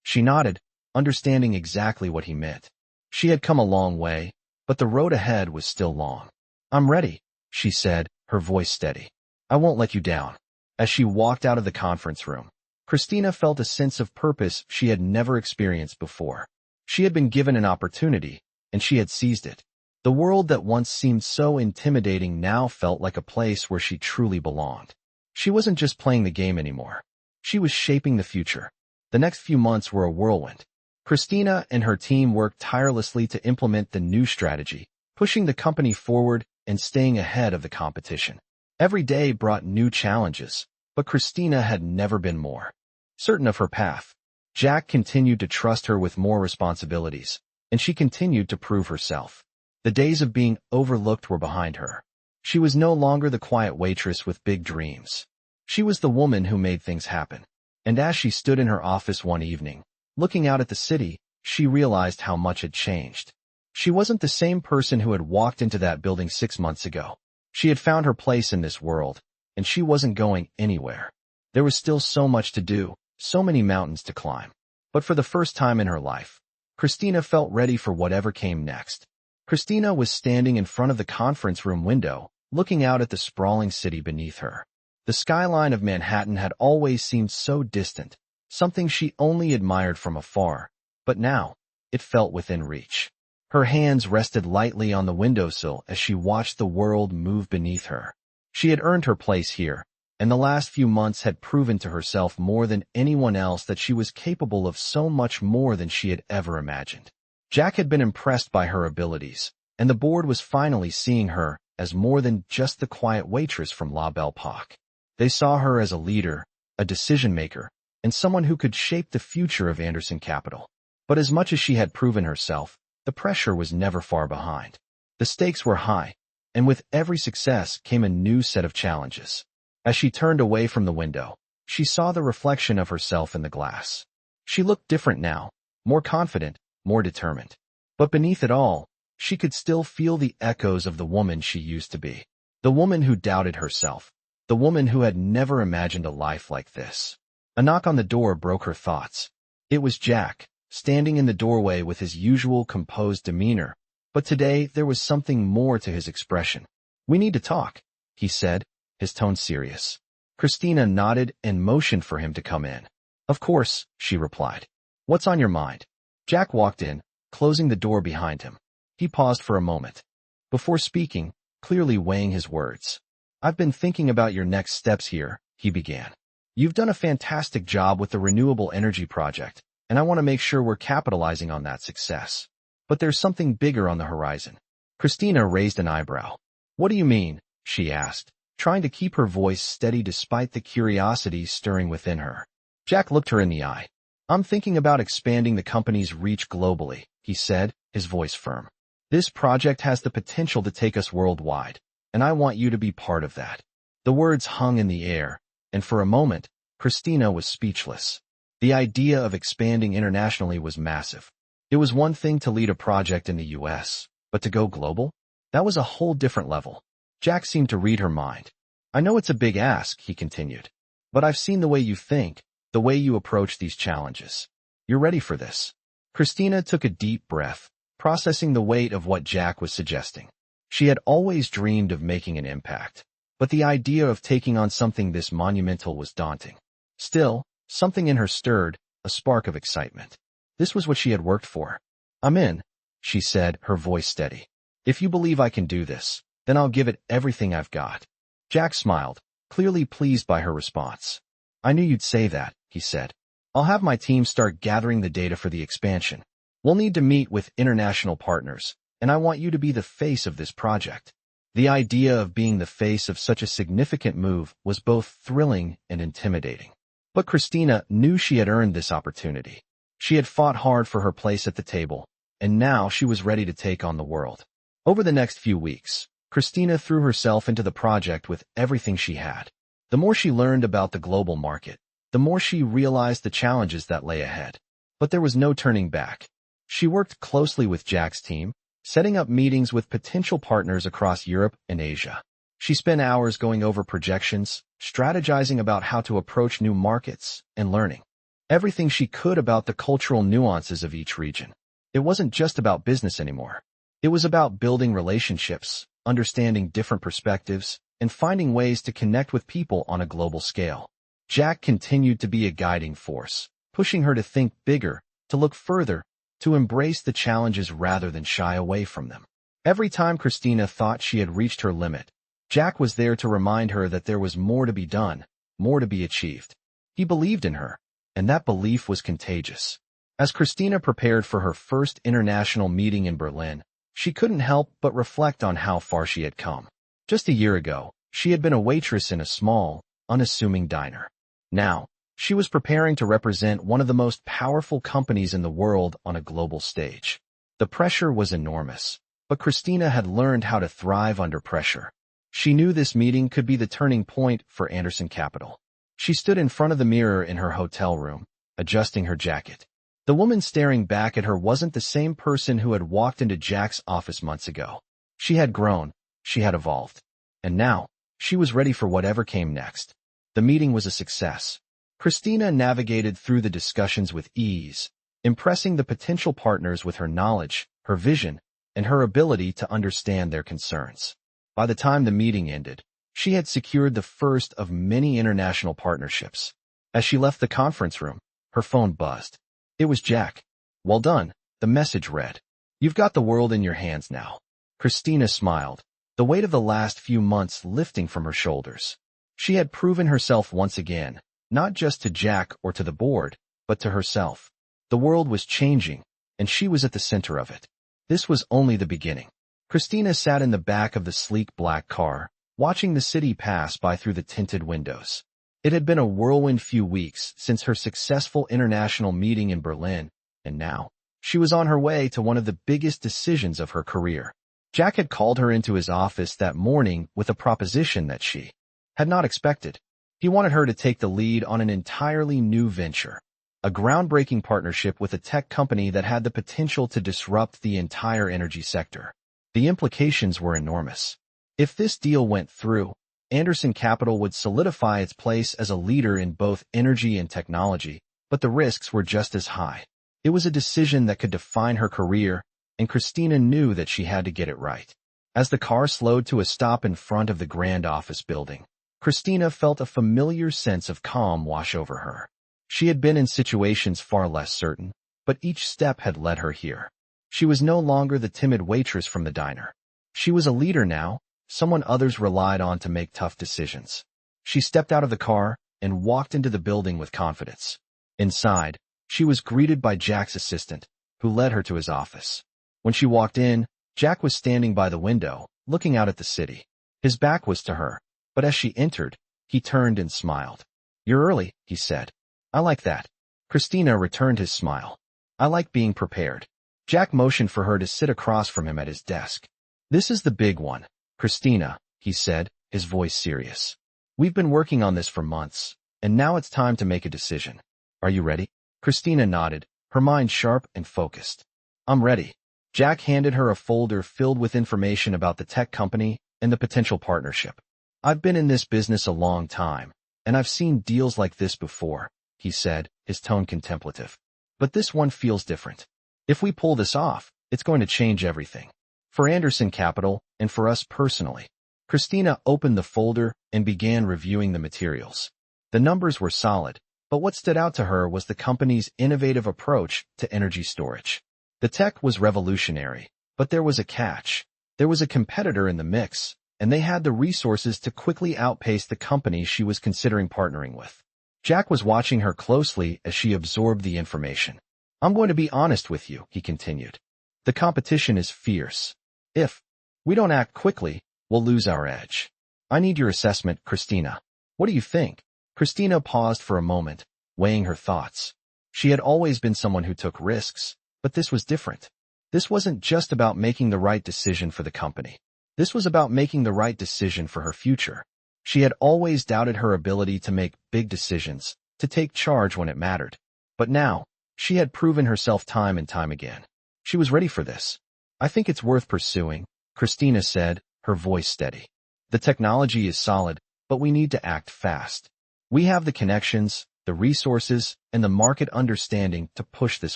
She nodded, understanding exactly what he meant. She had come a long way, but the road ahead was still long. "I'm ready," she said, her voice steady. "I won't let you down." As she walked out of the conference room, Christina felt a sense of purpose she had never experienced before. She had been given an opportunity, and she had seized it. The world that once seemed so intimidating now felt like a place where she truly belonged. She wasn't just playing the game anymore. She was shaping the future. The next few months were a whirlwind. Christina and her team worked tirelessly to implement the new strategy, pushing the company forward and staying ahead of the competition. Every day brought new challenges, but Christina had never been more certain of her path. Jack continued to trust her with more responsibilities, and she continued to prove herself. The days of being overlooked were behind her. She was no longer the quiet waitress with big dreams. She was the woman who made things happen. And as she stood in her office one evening, looking out at the city, she realized how much had changed. She wasn't the same person who had walked into that building 6 months ago. She had found her place in this world, and she wasn't going anywhere. There was still so much to do, so many mountains to climb. But for the first time in her life, Christina felt ready for whatever came next. Christina was standing in front of the conference room window, looking out at the sprawling city beneath her. The skyline of Manhattan had always seemed so distant, something she only admired from afar, but now, it felt within reach. Her hands rested lightly on the windowsill as she watched the world move beneath her. She had earned her place here, and the last few months had proven to herself more than anyone else that she was capable of so much more than she had ever imagined. Jack had been impressed by her abilities, and the board was finally seeing her as more than just the quiet waitress from La Belle Époque. They saw her as a leader, a decision-maker, and someone who could shape the future of Anderson Capital. But as much as she had proven herself, the pressure was never far behind. The stakes were high, and with every success came a new set of challenges. As she turned away from the window, she saw the reflection of herself in the glass. She looked different now, more confident, more determined. But beneath it all, she could still feel the echoes of the woman she used to be. The woman who doubted herself. The woman who had never imagined a life like this. A knock on the door broke her thoughts. It was Jack, standing in the doorway with his usual composed demeanor, but today there was something more to his expression. "We need to talk," he said, his tone serious. Christina nodded and motioned for him to come in. "Of course," she replied. "What's on your mind?" Jack walked in, closing the door behind him. He paused for a moment. Before speaking, clearly weighing his words. "I've been thinking about your next steps here," he began. "You've done a fantastic job with the renewable energy project, and I want to make sure we're capitalizing on that success. But there's something bigger on the horizon." Christina raised an eyebrow. "What do you mean?" she asked, trying to keep her voice steady despite the curiosity stirring within her. Jack looked her in the eye. "I'm thinking about expanding the company's reach globally," he said, his voice firm. "This project has the potential to take us worldwide, and I want you to be part of that." The words hung in the air, and for a moment, Christina was speechless. The idea of expanding internationally was massive. It was one thing to lead a project in the US, but to go global? That was a whole different level. Jack seemed to read her mind. "I know it's a big ask," he continued, "but I've seen the way you think, the way you approach these challenges. You're ready for this." Christina took a deep breath, processing the weight of what Jack was suggesting. She had always dreamed of making an impact, but the idea of taking on something this monumental was daunting. Still, something in her stirred, a spark of excitement. This was what she had worked for. "I'm in," she said, her voice steady. "If you believe I can do this, then I'll give it everything I've got." Jack smiled, clearly pleased by her response. "I knew you'd say that," he said. "I'll have my team start gathering the data for the expansion. We'll need to meet with international partners, and I want you to be the face of this project." The idea of being the face of such a significant move was both thrilling and intimidating. But Christina knew she had earned this opportunity. She had fought hard for her place at the table, and now she was ready to take on the world. Over the next few weeks, Christina threw herself into the project with everything she had. The more she learned about the global market, the more she realized the challenges that lay ahead. But there was no turning back. She worked closely with Jack's team, setting up meetings with potential partners across Europe and Asia. She spent hours going over projections, strategizing about how to approach new markets, and learning everything she could about the cultural nuances of each region. It wasn't just about business anymore. It was about building relationships, understanding different perspectives, and finding ways to connect with people on a global scale. Jack continued to be a guiding force, pushing her to think bigger, to look further, to embrace the challenges rather than shy away from them. Every time Christina thought she had reached her limit, Jack was there to remind her that there was more to be done, more to be achieved. He believed in her, and that belief was contagious. As Christina prepared for her first international meeting in Berlin, she couldn't help but reflect on how far she had come. Just a year ago, she had been a waitress in a small, unassuming diner. Now, she was preparing to represent one of the most powerful companies in the world on a global stage. The pressure was enormous, but Christina had learned how to thrive under pressure. She knew this meeting could be the turning point for Anderson Capital. She stood in front of the mirror in her hotel room, adjusting her jacket. The woman staring back at her wasn't the same person who had walked into Jack's office months ago. She had grown, she had evolved, and now, she was ready for whatever came next. The meeting was a success. Christina navigated through the discussions with ease, impressing the potential partners with her knowledge, her vision, and her ability to understand their concerns. By the time the meeting ended, she had secured the first of many international partnerships. As she left the conference room, her phone buzzed. It was Jack. "Well done," the message read. "You've got the world in your hands now." Christina smiled, the weight of the last few months lifting from her shoulders. She had proven herself once again, not just to Jack or to the board, but to herself. The world was changing, and she was at the center of it. This was only the beginning. Christina sat in the back of the sleek black car, watching the city pass by through the tinted windows. It had been a whirlwind few weeks since her successful international meeting in Berlin, and now, she was on her way to one of the biggest decisions of her career. Jack had called her into his office that morning with a proposition that she had not expected. He wanted her to take the lead on an entirely new venture, a groundbreaking partnership with a tech company that had the potential to disrupt the entire energy sector. The implications were enormous. If this deal went through, Anderson Capital would solidify its place as a leader in both energy and technology, but the risks were just as high. It was a decision that could define her career, and Christina knew that she had to get it right. As the car slowed to a stop in front of the grand office building, Christina felt a familiar sense of calm wash over her. She had been in situations far less certain, but each step had led her here. She was no longer the timid waitress from the diner. She was a leader now, someone others relied on to make tough decisions. She stepped out of the car and walked into the building with confidence. Inside, she was greeted by Jack's assistant, who led her to his office. When she walked in, Jack was standing by the window, looking out at the city. His back was to her, but as she entered, he turned and smiled. "You're early," he said. "I like that." Christina returned his smile. "I like being prepared." Jack motioned for her to sit across from him at his desk. "This is the big one, Christina," he said, his voice serious. "We've been working on this for months, and now it's time to make a decision. Are you ready?" Christina nodded, her mind sharp and focused. "I'm ready." Jack handed her a folder filled with information about the tech company and the potential partnership. "I've been in this business a long time, and I've seen deals like this before," he said, his tone contemplative. "But this one feels different. If we pull this off, it's going to change everything. For Anderson Capital, and for us personally." Christina opened the folder and began reviewing the materials. The numbers were solid, but what stood out to her was the company's innovative approach to energy storage. The tech was revolutionary, but there was a catch. There was a competitor in the mix, and they had the resources to quickly outpace the company she was considering partnering with. Jack was watching her closely as she absorbed the information. "I'm going to be honest with you," he continued. "The competition is fierce. If we don't act quickly, we'll lose our edge. I need your assessment, Christina. What do you think?" Christina paused for a moment, weighing her thoughts. She had always been someone who took risks, but this was different. This wasn't just about making the right decision for the company. This was about making the right decision for her future. She had always doubted her ability to make big decisions, to take charge when it mattered. But now, she had proven herself time and time again. She was ready for this. "I think it's worth pursuing," Christina said, her voice steady. "The technology is solid, but we need to act fast. We have the connections, the resources, and the market understanding to push this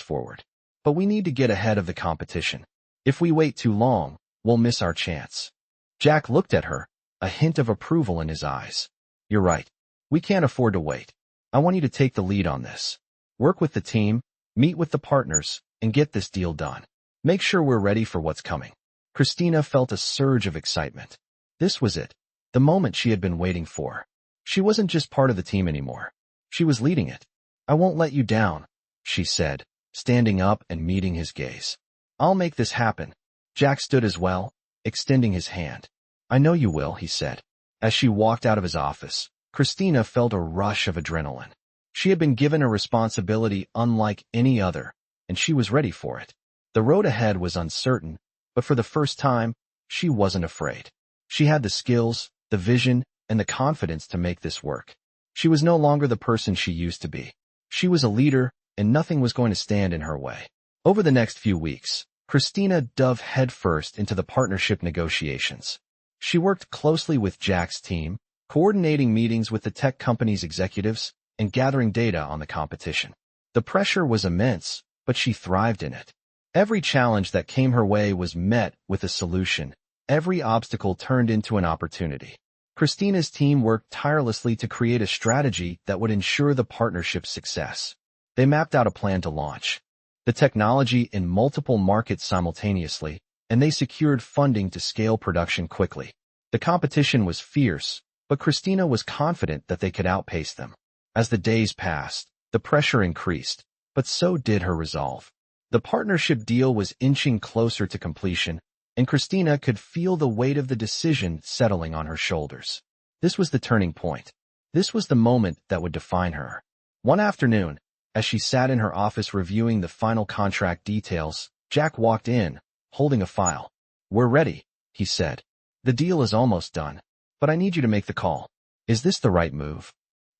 forward. But we need to get ahead of the competition. If we wait too long, we'll miss our chance." Jack looked at her, a hint of approval in his eyes. "You're right. We can't afford to wait. I want you to take the lead on this. Work with the team, meet with the partners, and get this deal done. Make sure we're ready for what's coming." Christina felt a surge of excitement. This was it, the moment she had been waiting for. She wasn't just part of the team anymore. She was leading it. "I won't let you down," she said, standing up and meeting his gaze. "I'll make this happen." Jack stood as well, extending his hand. "I know you will," he said. As she walked out of his office, Christina felt a rush of adrenaline. She had been given a responsibility unlike any other, and she was ready for it. The road ahead was uncertain, but for the first time, she wasn't afraid. She had the skills, the vision, and the confidence to make this work. She was no longer the person she used to be. She was a leader, and nothing was going to stand in her way. Over the next few weeks, Christina dove headfirst into the partnership negotiations. She worked closely with Jack's team, coordinating meetings with the tech company's executives and gathering data on the competition. The pressure was immense, but she thrived in it. Every challenge that came her way was met with a solution. Every obstacle turned into an opportunity. Christina's team worked tirelessly to create a strategy that would ensure the partnership's success. They mapped out a plan to launch the technology in multiple markets simultaneously, and they secured funding to scale production quickly. The competition was fierce, but Christina was confident that they could outpace them. As the days passed, the pressure increased, but so did her resolve. The partnership deal was inching closer to completion, and Christina could feel the weight of the decision settling on her shoulders. This was the turning point. This was the moment that would define her. One afternoon, as she sat in her office reviewing the final contract details, Jack walked in, holding a file. "We're ready," he said. "The deal is almost done, but I need you to make the call. Is this the right move?"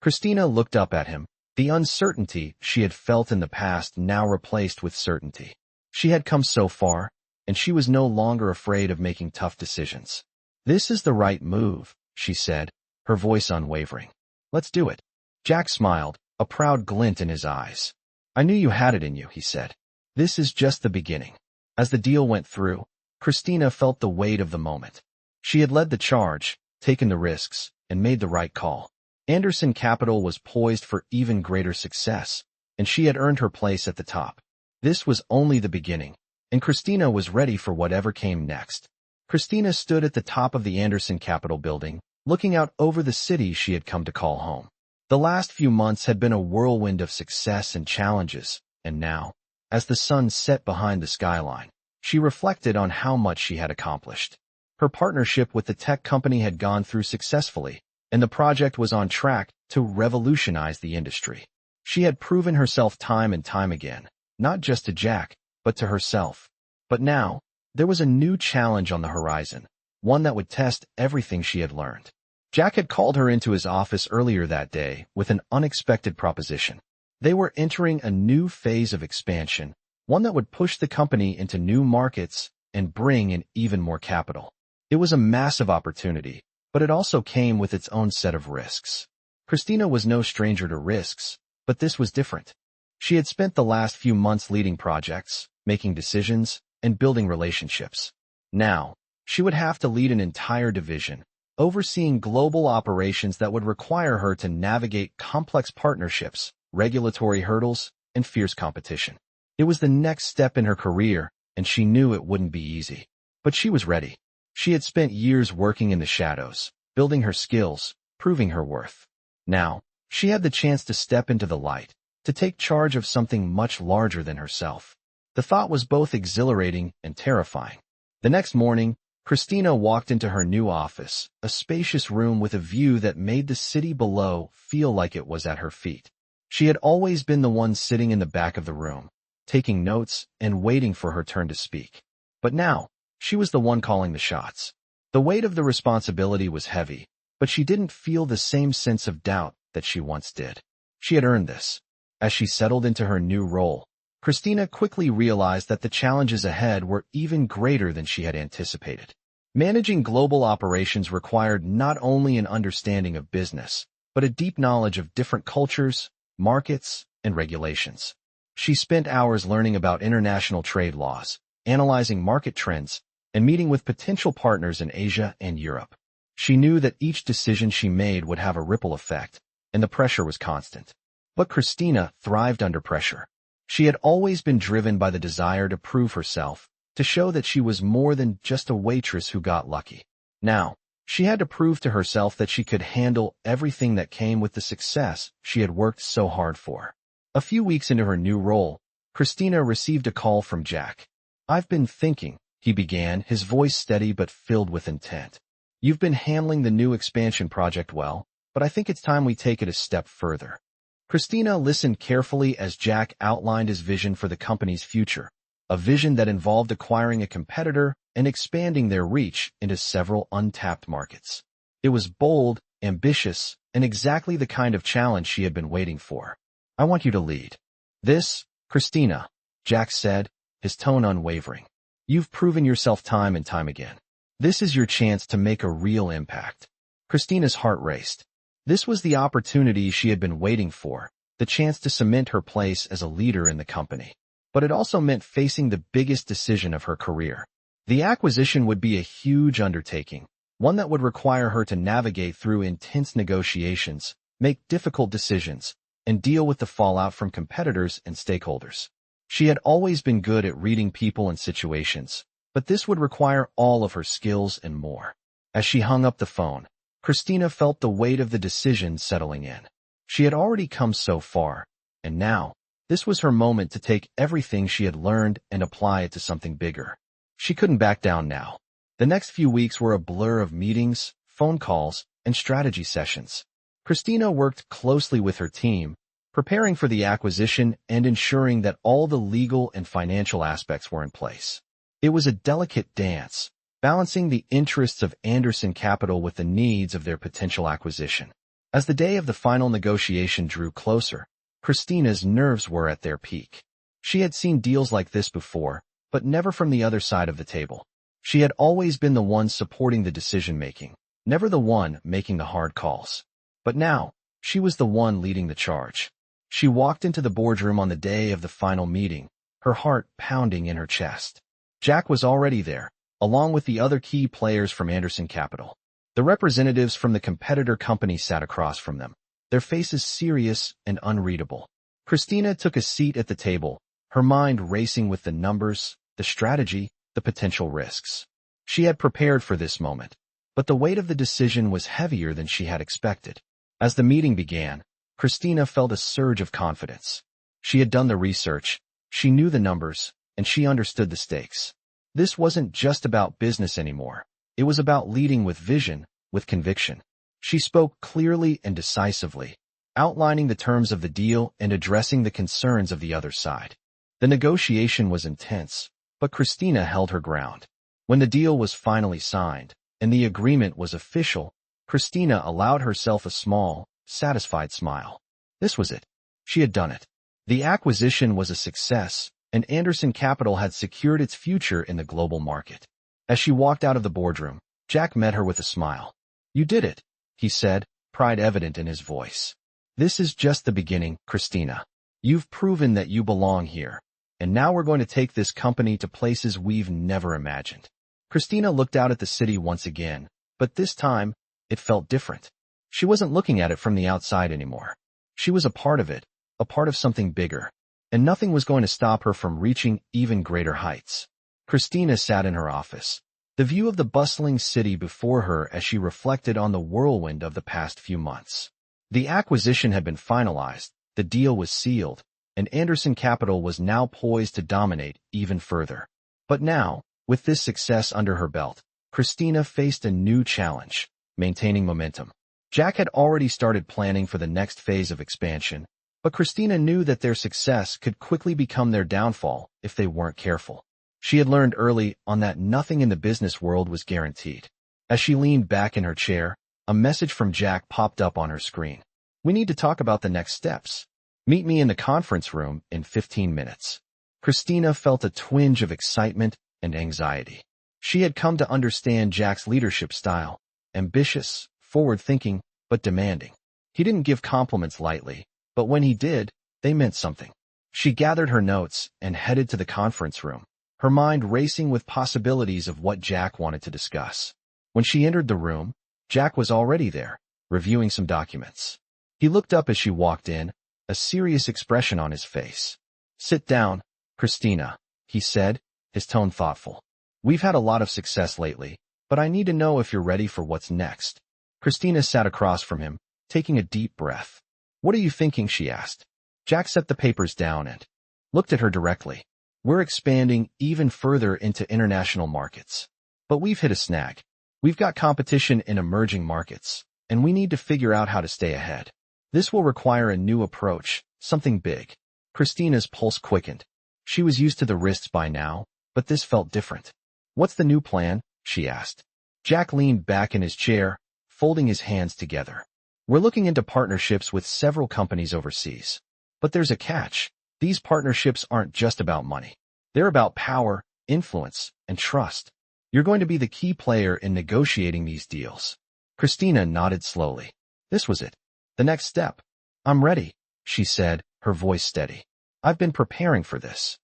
Christina looked up at him, the uncertainty she had felt in the past now replaced with certainty. She had come so far, and she was no longer afraid of making tough decisions. "This is the right move," she said, her voice unwavering. "Let's do it." Jack smiled, a proud glint in his eyes. "I knew you had it in you," he said. "This is just the beginning." As the deal went through, Christina felt the weight of the moment. She had led the charge, taken the risks, and made the right call. Anderson Capital was poised for even greater success, and she had earned her place at the top. This was only the beginning, and Christina was ready for whatever came next. Christina stood at the top of the Anderson Capital building, looking out over the city she had come to call home. The last few months had been a whirlwind of success and challenges, and now, as the sun set behind the skyline, she reflected on how much she had accomplished. Her partnership with the tech company had gone through successfully, and the project was on track to revolutionize the industry. She had proven herself time and time again, not just to Jack, but to herself. But now, there was a new challenge on the horizon, one that would test everything she had learned. Jack had called her into his office earlier that day with an unexpected proposition. They were entering a new phase of expansion, one that would push the company into new markets and bring in even more capital. It was a massive opportunity, but it also came with its own set of risks. Christina was no stranger to risks, but this was different. She had spent the last few months leading projects, making decisions, and building relationships. Now, she would have to lead an entire division, overseeing global operations that would require her to navigate complex partnerships, regulatory hurdles, and fierce competition. It was the next step in her career, and she knew it wouldn't be easy. But she was ready. She had spent years working in the shadows, building her skills, proving her worth. Now, she had the chance to step into the light, to take charge of something much larger than herself. The thought was both exhilarating and terrifying. The next morning, Christina walked into her new office, a spacious room with a view that made the city below feel like it was at her feet. She had always been the one sitting in the back of the room, taking notes and waiting for her turn to speak. But now, she was the one calling the shots. The weight of the responsibility was heavy, but she didn't feel the same sense of doubt that she once did. She had earned this. As she settled into her new role, Christina quickly realized that the challenges ahead were even greater than she had anticipated. Managing global operations required not only an understanding of business, but a deep knowledge of different cultures, markets, and regulations. She spent hours learning about international trade laws, analyzing market trends, and meeting with potential partners in Asia and Europe. She knew that each decision she made would have a ripple effect, and the pressure was constant. But Christina thrived under pressure. She had always been driven by the desire to prove herself, to show that she was more than just a waitress who got lucky. Now, she had to prove to herself that she could handle everything that came with the success she had worked so hard for. A few weeks into her new role, Christina received a call from Jack. "I've been thinking," he began, his voice steady but filled with intent. "You've been handling the new expansion project well, but I think it's time we take it a step further." Christina listened carefully as Jack outlined his vision for the company's future, a vision that involved acquiring a competitor and expanding their reach into several untapped markets. It was bold, ambitious, and exactly the kind of challenge she had been waiting for. "I want you to lead this, Christina," Jack said, his tone unwavering. "You've proven yourself time and time again. This is your chance to make a real impact." Christina's heart raced. This was the opportunity she had been waiting for, the chance to cement her place as a leader in the company. But it also meant facing the biggest decision of her career. The acquisition would be a huge undertaking, one that would require her to navigate through intense negotiations, make difficult decisions, and deal with the fallout from competitors and stakeholders. She had always been good at reading people and situations, but this would require all of her skills and more. As she hung up the phone, Christina felt the weight of the decision settling in. She had already come so far, and now, this was her moment to take everything she had learned and apply it to something bigger. She couldn't back down now. The next few weeks were a blur of meetings, phone calls, and strategy sessions. Christina worked closely with her team, preparing for the acquisition and ensuring that all the legal and financial aspects were in place. It was a delicate dance, balancing the interests of Anderson Capital with the needs of their potential acquisition. As the day of the final negotiation drew closer, Christina's nerves were at their peak. She had seen deals like this before, but never from the other side of the table. She had always been the one supporting the decision-making, never the one making the hard calls. But now, she was the one leading the charge. She walked into the boardroom on the day of the final meeting, her heart pounding in her chest. Jack was already there, along with the other key players from Anderson Capital. The representatives from the competitor company sat across from them, their faces serious and unreadable. Christina took a seat at the table, her mind racing with the numbers, the strategy, the potential risks. She had prepared for this moment, but the weight of the decision was heavier than she had expected. As the meeting began, Christina felt a surge of confidence. She had done the research, she knew the numbers, and she understood the stakes. This wasn't just about business anymore. It was about leading with vision, with conviction. She spoke clearly and decisively, outlining the terms of the deal and addressing the concerns of the other side. The negotiation was intense, but Christina held her ground. When the deal was finally signed, and the agreement was official, Christina allowed herself a small, satisfied smile. This was it. She had done it. The acquisition was a success, and Anderson Capital had secured its future in the global market. As she walked out of the boardroom, Jack met her with a smile. "You did it," he said, pride evident in his voice. "This is just the beginning, Christina. You've proven that you belong here, and now we're going to take this company to places we've never imagined." Christina looked out at the city once again, but this time, it felt different. She wasn't looking at it from the outside anymore. She was a part of it, a part of something bigger, and nothing was going to stop her from reaching even greater heights. Christina sat in her office. the view of the bustling city before her as she reflected on the whirlwind of the past few months. The acquisition had been finalized, the deal was sealed, and Anderson Capital was now poised to dominate even further. But now, with this success under her belt, Christina faced a new challenge: maintaining momentum. Jack had already started planning for the next phase of expansion, but Christina knew that their success could quickly become their downfall if they weren't careful. She had learned early on that nothing in the business world was guaranteed. As she leaned back in her chair, a message from Jack popped up on her screen. "We need to talk about the next steps. Meet me in the conference room in 15 minutes. Christina felt a twinge of excitement and anxiety. She had come to understand Jack's leadership style: ambitious, forward-thinking, but demanding. He didn't give compliments lightly, but when he did, they meant something. She gathered her notes and headed to the conference room, her mind racing with possibilities of what Jack wanted to discuss. When she entered the room, Jack was already there, reviewing some documents. He looked up as she walked in, a serious expression on his face. "Sit down, Christina," he said, his tone thoughtful. "We've had a lot of success lately, but I need to know if you're ready for what's next." Christina sat across from him, taking a deep breath. "What are you thinking?" she asked. Jack set the papers down and looked at her directly. "We're expanding even further into international markets. But we've hit a snag. We've got competition in emerging markets, and we need to figure out how to stay ahead. This will require a new approach, something big." Christina's pulse quickened. She was used to the risks by now, but this felt different. "What's the new plan?" she asked. Jack leaned back in his chair, folding his hands together. "We're looking into partnerships with several companies overseas. But there's a catch. These partnerships aren't just about money. They're about power, influence, and trust. You're going to be the key player in negotiating these deals." Christina nodded slowly. This was it. The next step. "I'm ready," she said, her voice steady. "I've been preparing for this."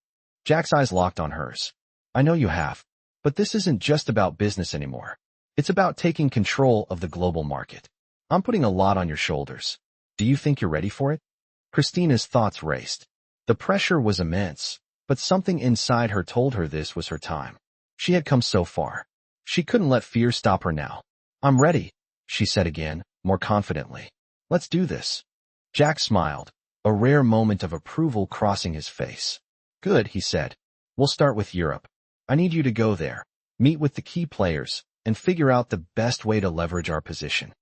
Jack's eyes locked on hers. "I know you have. But this isn't just about business anymore. It's about taking control of the global market. I'm putting a lot on your shoulders. Do you think you're ready for it?" Christina's thoughts raced. The pressure was immense, but something inside her told her this was her time. She had come so far. She couldn't let fear stop her now. "I'm ready," she said again, more confidently. "Let's do this." Jack smiled, a rare moment of approval crossing his face. "Good," he said. "We'll start with Europe. I need you to go there, meet with the key players, and figure out the best way to leverage our position."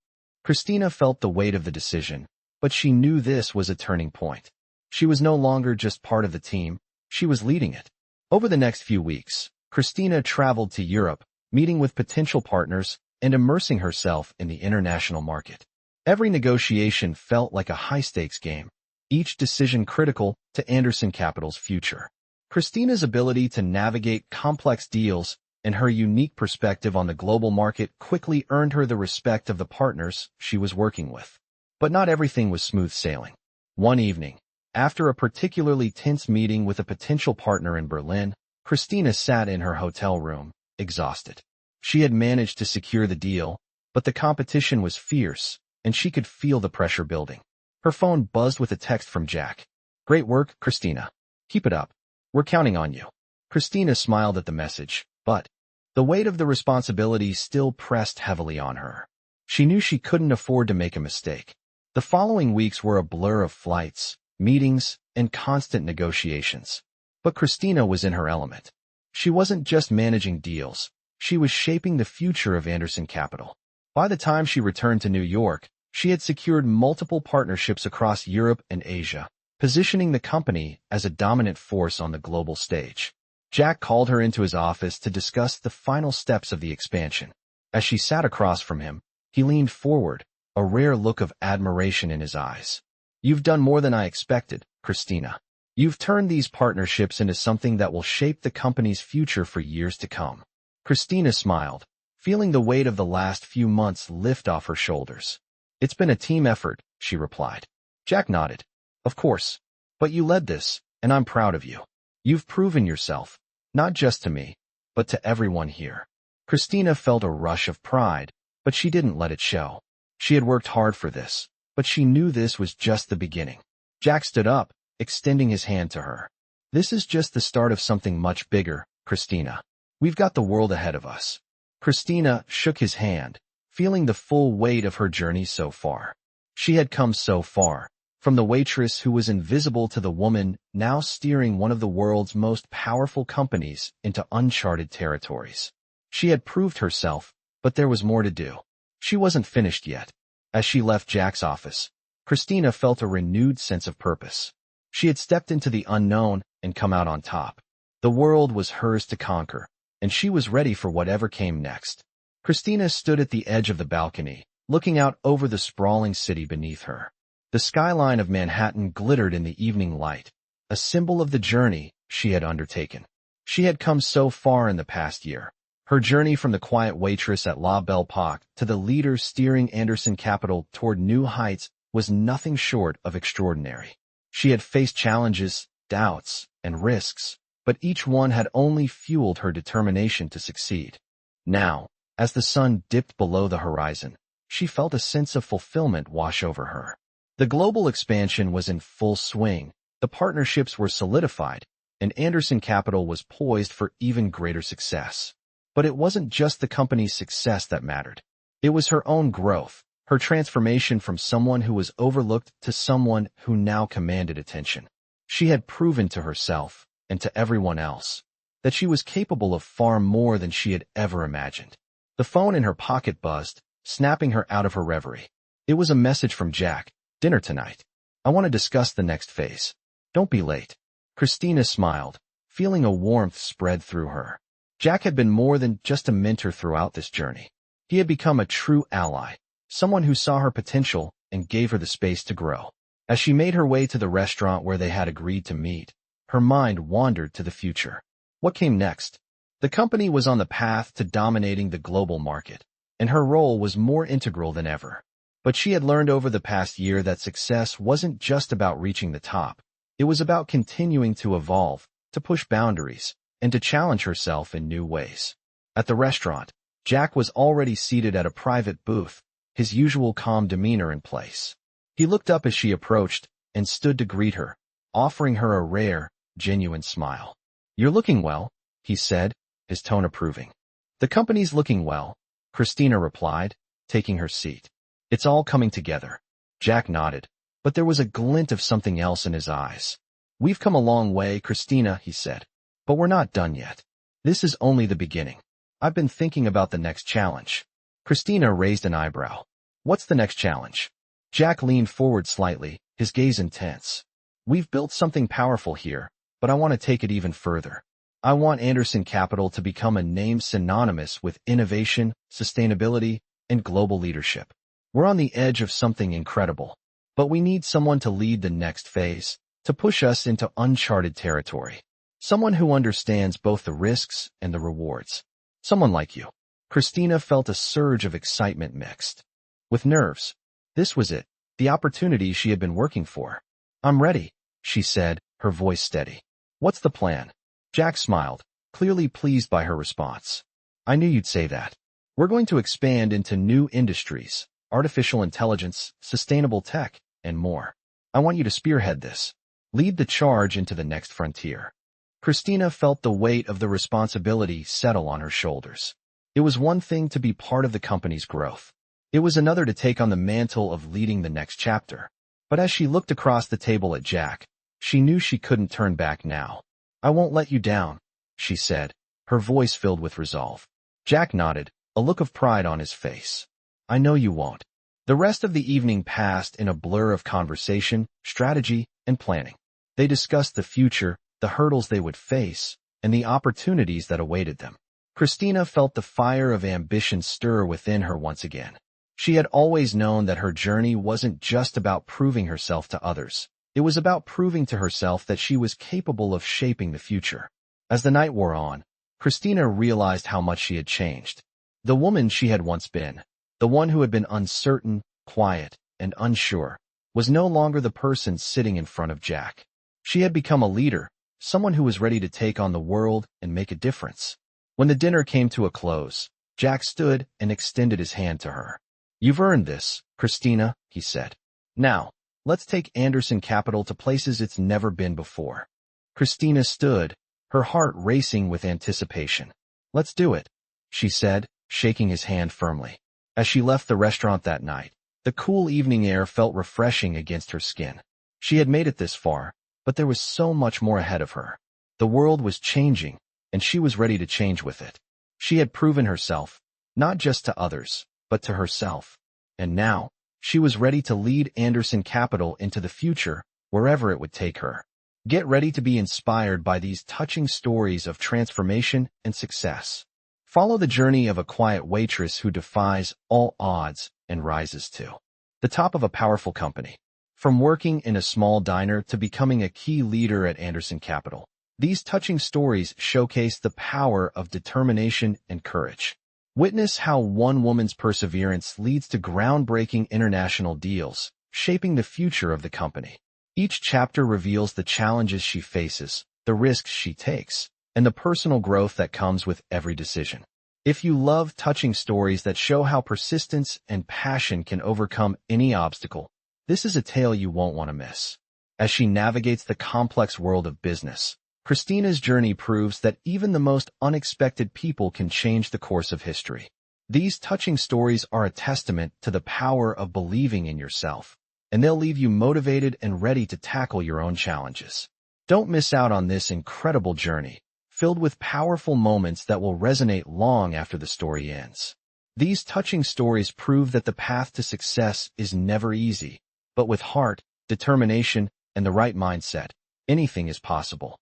Christina felt the weight of the decision, but she knew this was a turning point. She was no longer just part of the team, she was leading it. Over the next few weeks, Christina traveled to Europe, meeting with potential partners and immersing herself in the international market. Every negotiation felt like a high-stakes game, each decision critical to Anderson Capital's future. Christina's ability to navigate complex deals and her unique perspective on the global market quickly earned her the respect of the partners she was working with. But not everything was smooth sailing. One evening, after a particularly tense meeting with a potential partner in Berlin, Christina sat in her hotel room, exhausted. She had managed to secure the deal, but the competition was fierce, and she could feel the pressure building. Her phone buzzed with a text from Jack. "Great work, Christina. Keep it up. We're counting on you." Christina smiled at the message, but the weight of the responsibility still pressed heavily on her. She knew she couldn't afford to make a mistake. The following weeks were a blur of flights, meetings, and constant negotiations. But Christina was in her element. She wasn't just managing deals, she was shaping the future of Anderson Capital. By the time she returned to New York, she had secured multiple partnerships across Europe and Asia, positioning the company as a dominant force on the global stage. Jack called her into his office to discuss the final steps of the expansion. As she sat across from him, he leaned forward, a rare look of admiration in his eyes. "You've done more than I expected, Christina. You've turned these partnerships into something that will shape the company's future for years to come." Christina smiled, feeling the weight of the last few months lift off her shoulders. "It's been a team effort," she replied. Jack nodded. "Of course. But you led this, and I'm proud of you. You've proven yourself, not just to me, but to everyone here." Christina felt a rush of pride, but she didn't let it show. She had worked hard for this, but she knew this was just the beginning. Jack stood up, extending his hand to her. "This is just the start of something much bigger, Christina. We've got the world ahead of us. Christina shook his hand, feeling the full weight of her journey so far. She had come so far, from the waitress who was invisible to the woman now steering one of the world's most powerful companies into uncharted territories. She had proved herself, but there was more to do. She wasn't finished yet. As she left Jack's office, Christina felt a renewed sense of purpose. She had stepped into the unknown and come out on top. The world was hers to conquer, and she was ready for whatever came next. Christina stood at the edge of the balcony, looking out over the sprawling city beneath her. The skyline of Manhattan glittered in the evening light, a symbol of the journey she had undertaken. She had come so far in the past year. Her journey from the quiet waitress at La Belle Époque to the leader steering Anderson Capital toward new heights was nothing short of extraordinary. She had faced challenges, doubts, and risks, but each one had only fueled her determination to succeed. Now, as the sun dipped below the horizon, she felt a sense of fulfillment wash over her. The global expansion was in full swing, the partnerships were solidified, and Anderson Capital was poised for even greater success. But it wasn't just the company's success that mattered. It was her own growth, her transformation from someone who was overlooked to someone who now commanded attention. She had proven to herself, and to everyone else, that she was capable of far more than she had ever imagined. The phone in her pocket buzzed, snapping her out of her reverie. It was a message from Jack. "Dinner tonight. I want to discuss the next phase. Don't be late." Christina smiled, feeling a warmth spread through her. Jack had been more than just a mentor throughout this journey. He had become a true ally, someone who saw her potential and gave her the space to grow. As she made her way to the restaurant where they had agreed to meet, her mind wandered to the future. What came next? The company was on the path to dominating the global market, and her role was more integral than ever. But she had learned over the past year that success wasn't just about reaching the top. It was about continuing to evolve, to push boundaries, and to challenge herself in new ways. At the restaurant, Jack was already seated at a private booth, his usual calm demeanor in place. He looked up as she approached and stood to greet her, offering her a rare, genuine smile. "You're looking well," he said, his tone approving. "The company's looking well," Christina replied, taking her seat. "It's all coming together." Jack nodded, but there was a glint of something else in his eyes. "We've come a long way, Christina," he said, "but we're not done yet. This is only the beginning. I've been thinking about the next challenge." Christina raised an eyebrow. "What's the next challenge?" Jack leaned forward slightly, his gaze intense. "We've built something powerful here, but I want to take it even further. I want Anderson Capital to become a name synonymous with innovation, sustainability, and global leadership. We're on the edge of something incredible, but we need someone to lead the next phase, to push us into uncharted territory. Someone who understands both the risks and the rewards. Someone like you." Christina felt a surge of excitement mixed with nerves. This was it, the opportunity she had been working for. "I'm ready," she said, her voice steady. "What's the plan?" Jack smiled, clearly pleased by her response. "I knew you'd say that. We're going to expand into new industries, artificial intelligence, sustainable tech, and more. I want you to spearhead this. Lead the charge into the next frontier." Christina felt the weight of the responsibility settle on her shoulders. It was one thing to be part of the company's growth. It was another to take on the mantle of leading the next chapter. But as she looked across the table at Jack, she knew she couldn't turn back now. "I won't let you down," she said, her voice filled with resolve. Jack nodded, a look of pride on his face. "I know you won't." The rest of the evening passed in a blur of conversation, strategy, and planning. They discussed the future, the hurdles they would face, and the opportunities that awaited them. Christina felt the fire of ambition stir within her once again. She had always known that her journey wasn't just about proving herself to others. It was about proving to herself that she was capable of shaping the future. As the night wore on, Christina realized how much she had changed. The woman she had once been, the one who had been uncertain, quiet, and unsure, was no longer the person sitting in front of Jack. She had become a leader, someone who was ready to take on the world and make a difference. When the dinner came to a close, Jack stood and extended his hand to her. "You've earned this, Christina," he said. "Now, let's take Anderson Capital to places it's never been before." Christina stood, her heart racing with anticipation. "Let's do it," she said, shaking his hand firmly. As she left the restaurant that night, the cool evening air felt refreshing against her skin. She had made it this far, but there was so much more ahead of her. The world was changing, and she was ready to change with it. She had proven herself, not just to others, but to herself. And now, she was ready to lead Anderson Capital into the future, wherever it would take her. Get ready to be inspired by these touching stories of transformation and success. Follow the journey of a quiet waitress who defies all odds and rises to the top of a powerful company. From working in a small diner to becoming a key leader at Anderson Capital, these touching stories showcase the power of determination and courage. Witness how one woman's perseverance leads to groundbreaking international deals, shaping the future of the company. Each chapter reveals the challenges she faces, the risks she takes, and the personal growth that comes with every decision. If you love touching stories that show how persistence and passion can overcome any obstacle, this is a tale you won't want to miss. As she navigates the complex world of business, Christina's journey proves that even the most unexpected people can change the course of history. These touching stories are a testament to the power of believing in yourself, and they'll leave you motivated and ready to tackle your own challenges. Don't miss out on this incredible journey, filled with powerful moments that will resonate long after the story ends. These touching stories prove that the path to success is never easy, but with heart, determination, and the right mindset, anything is possible.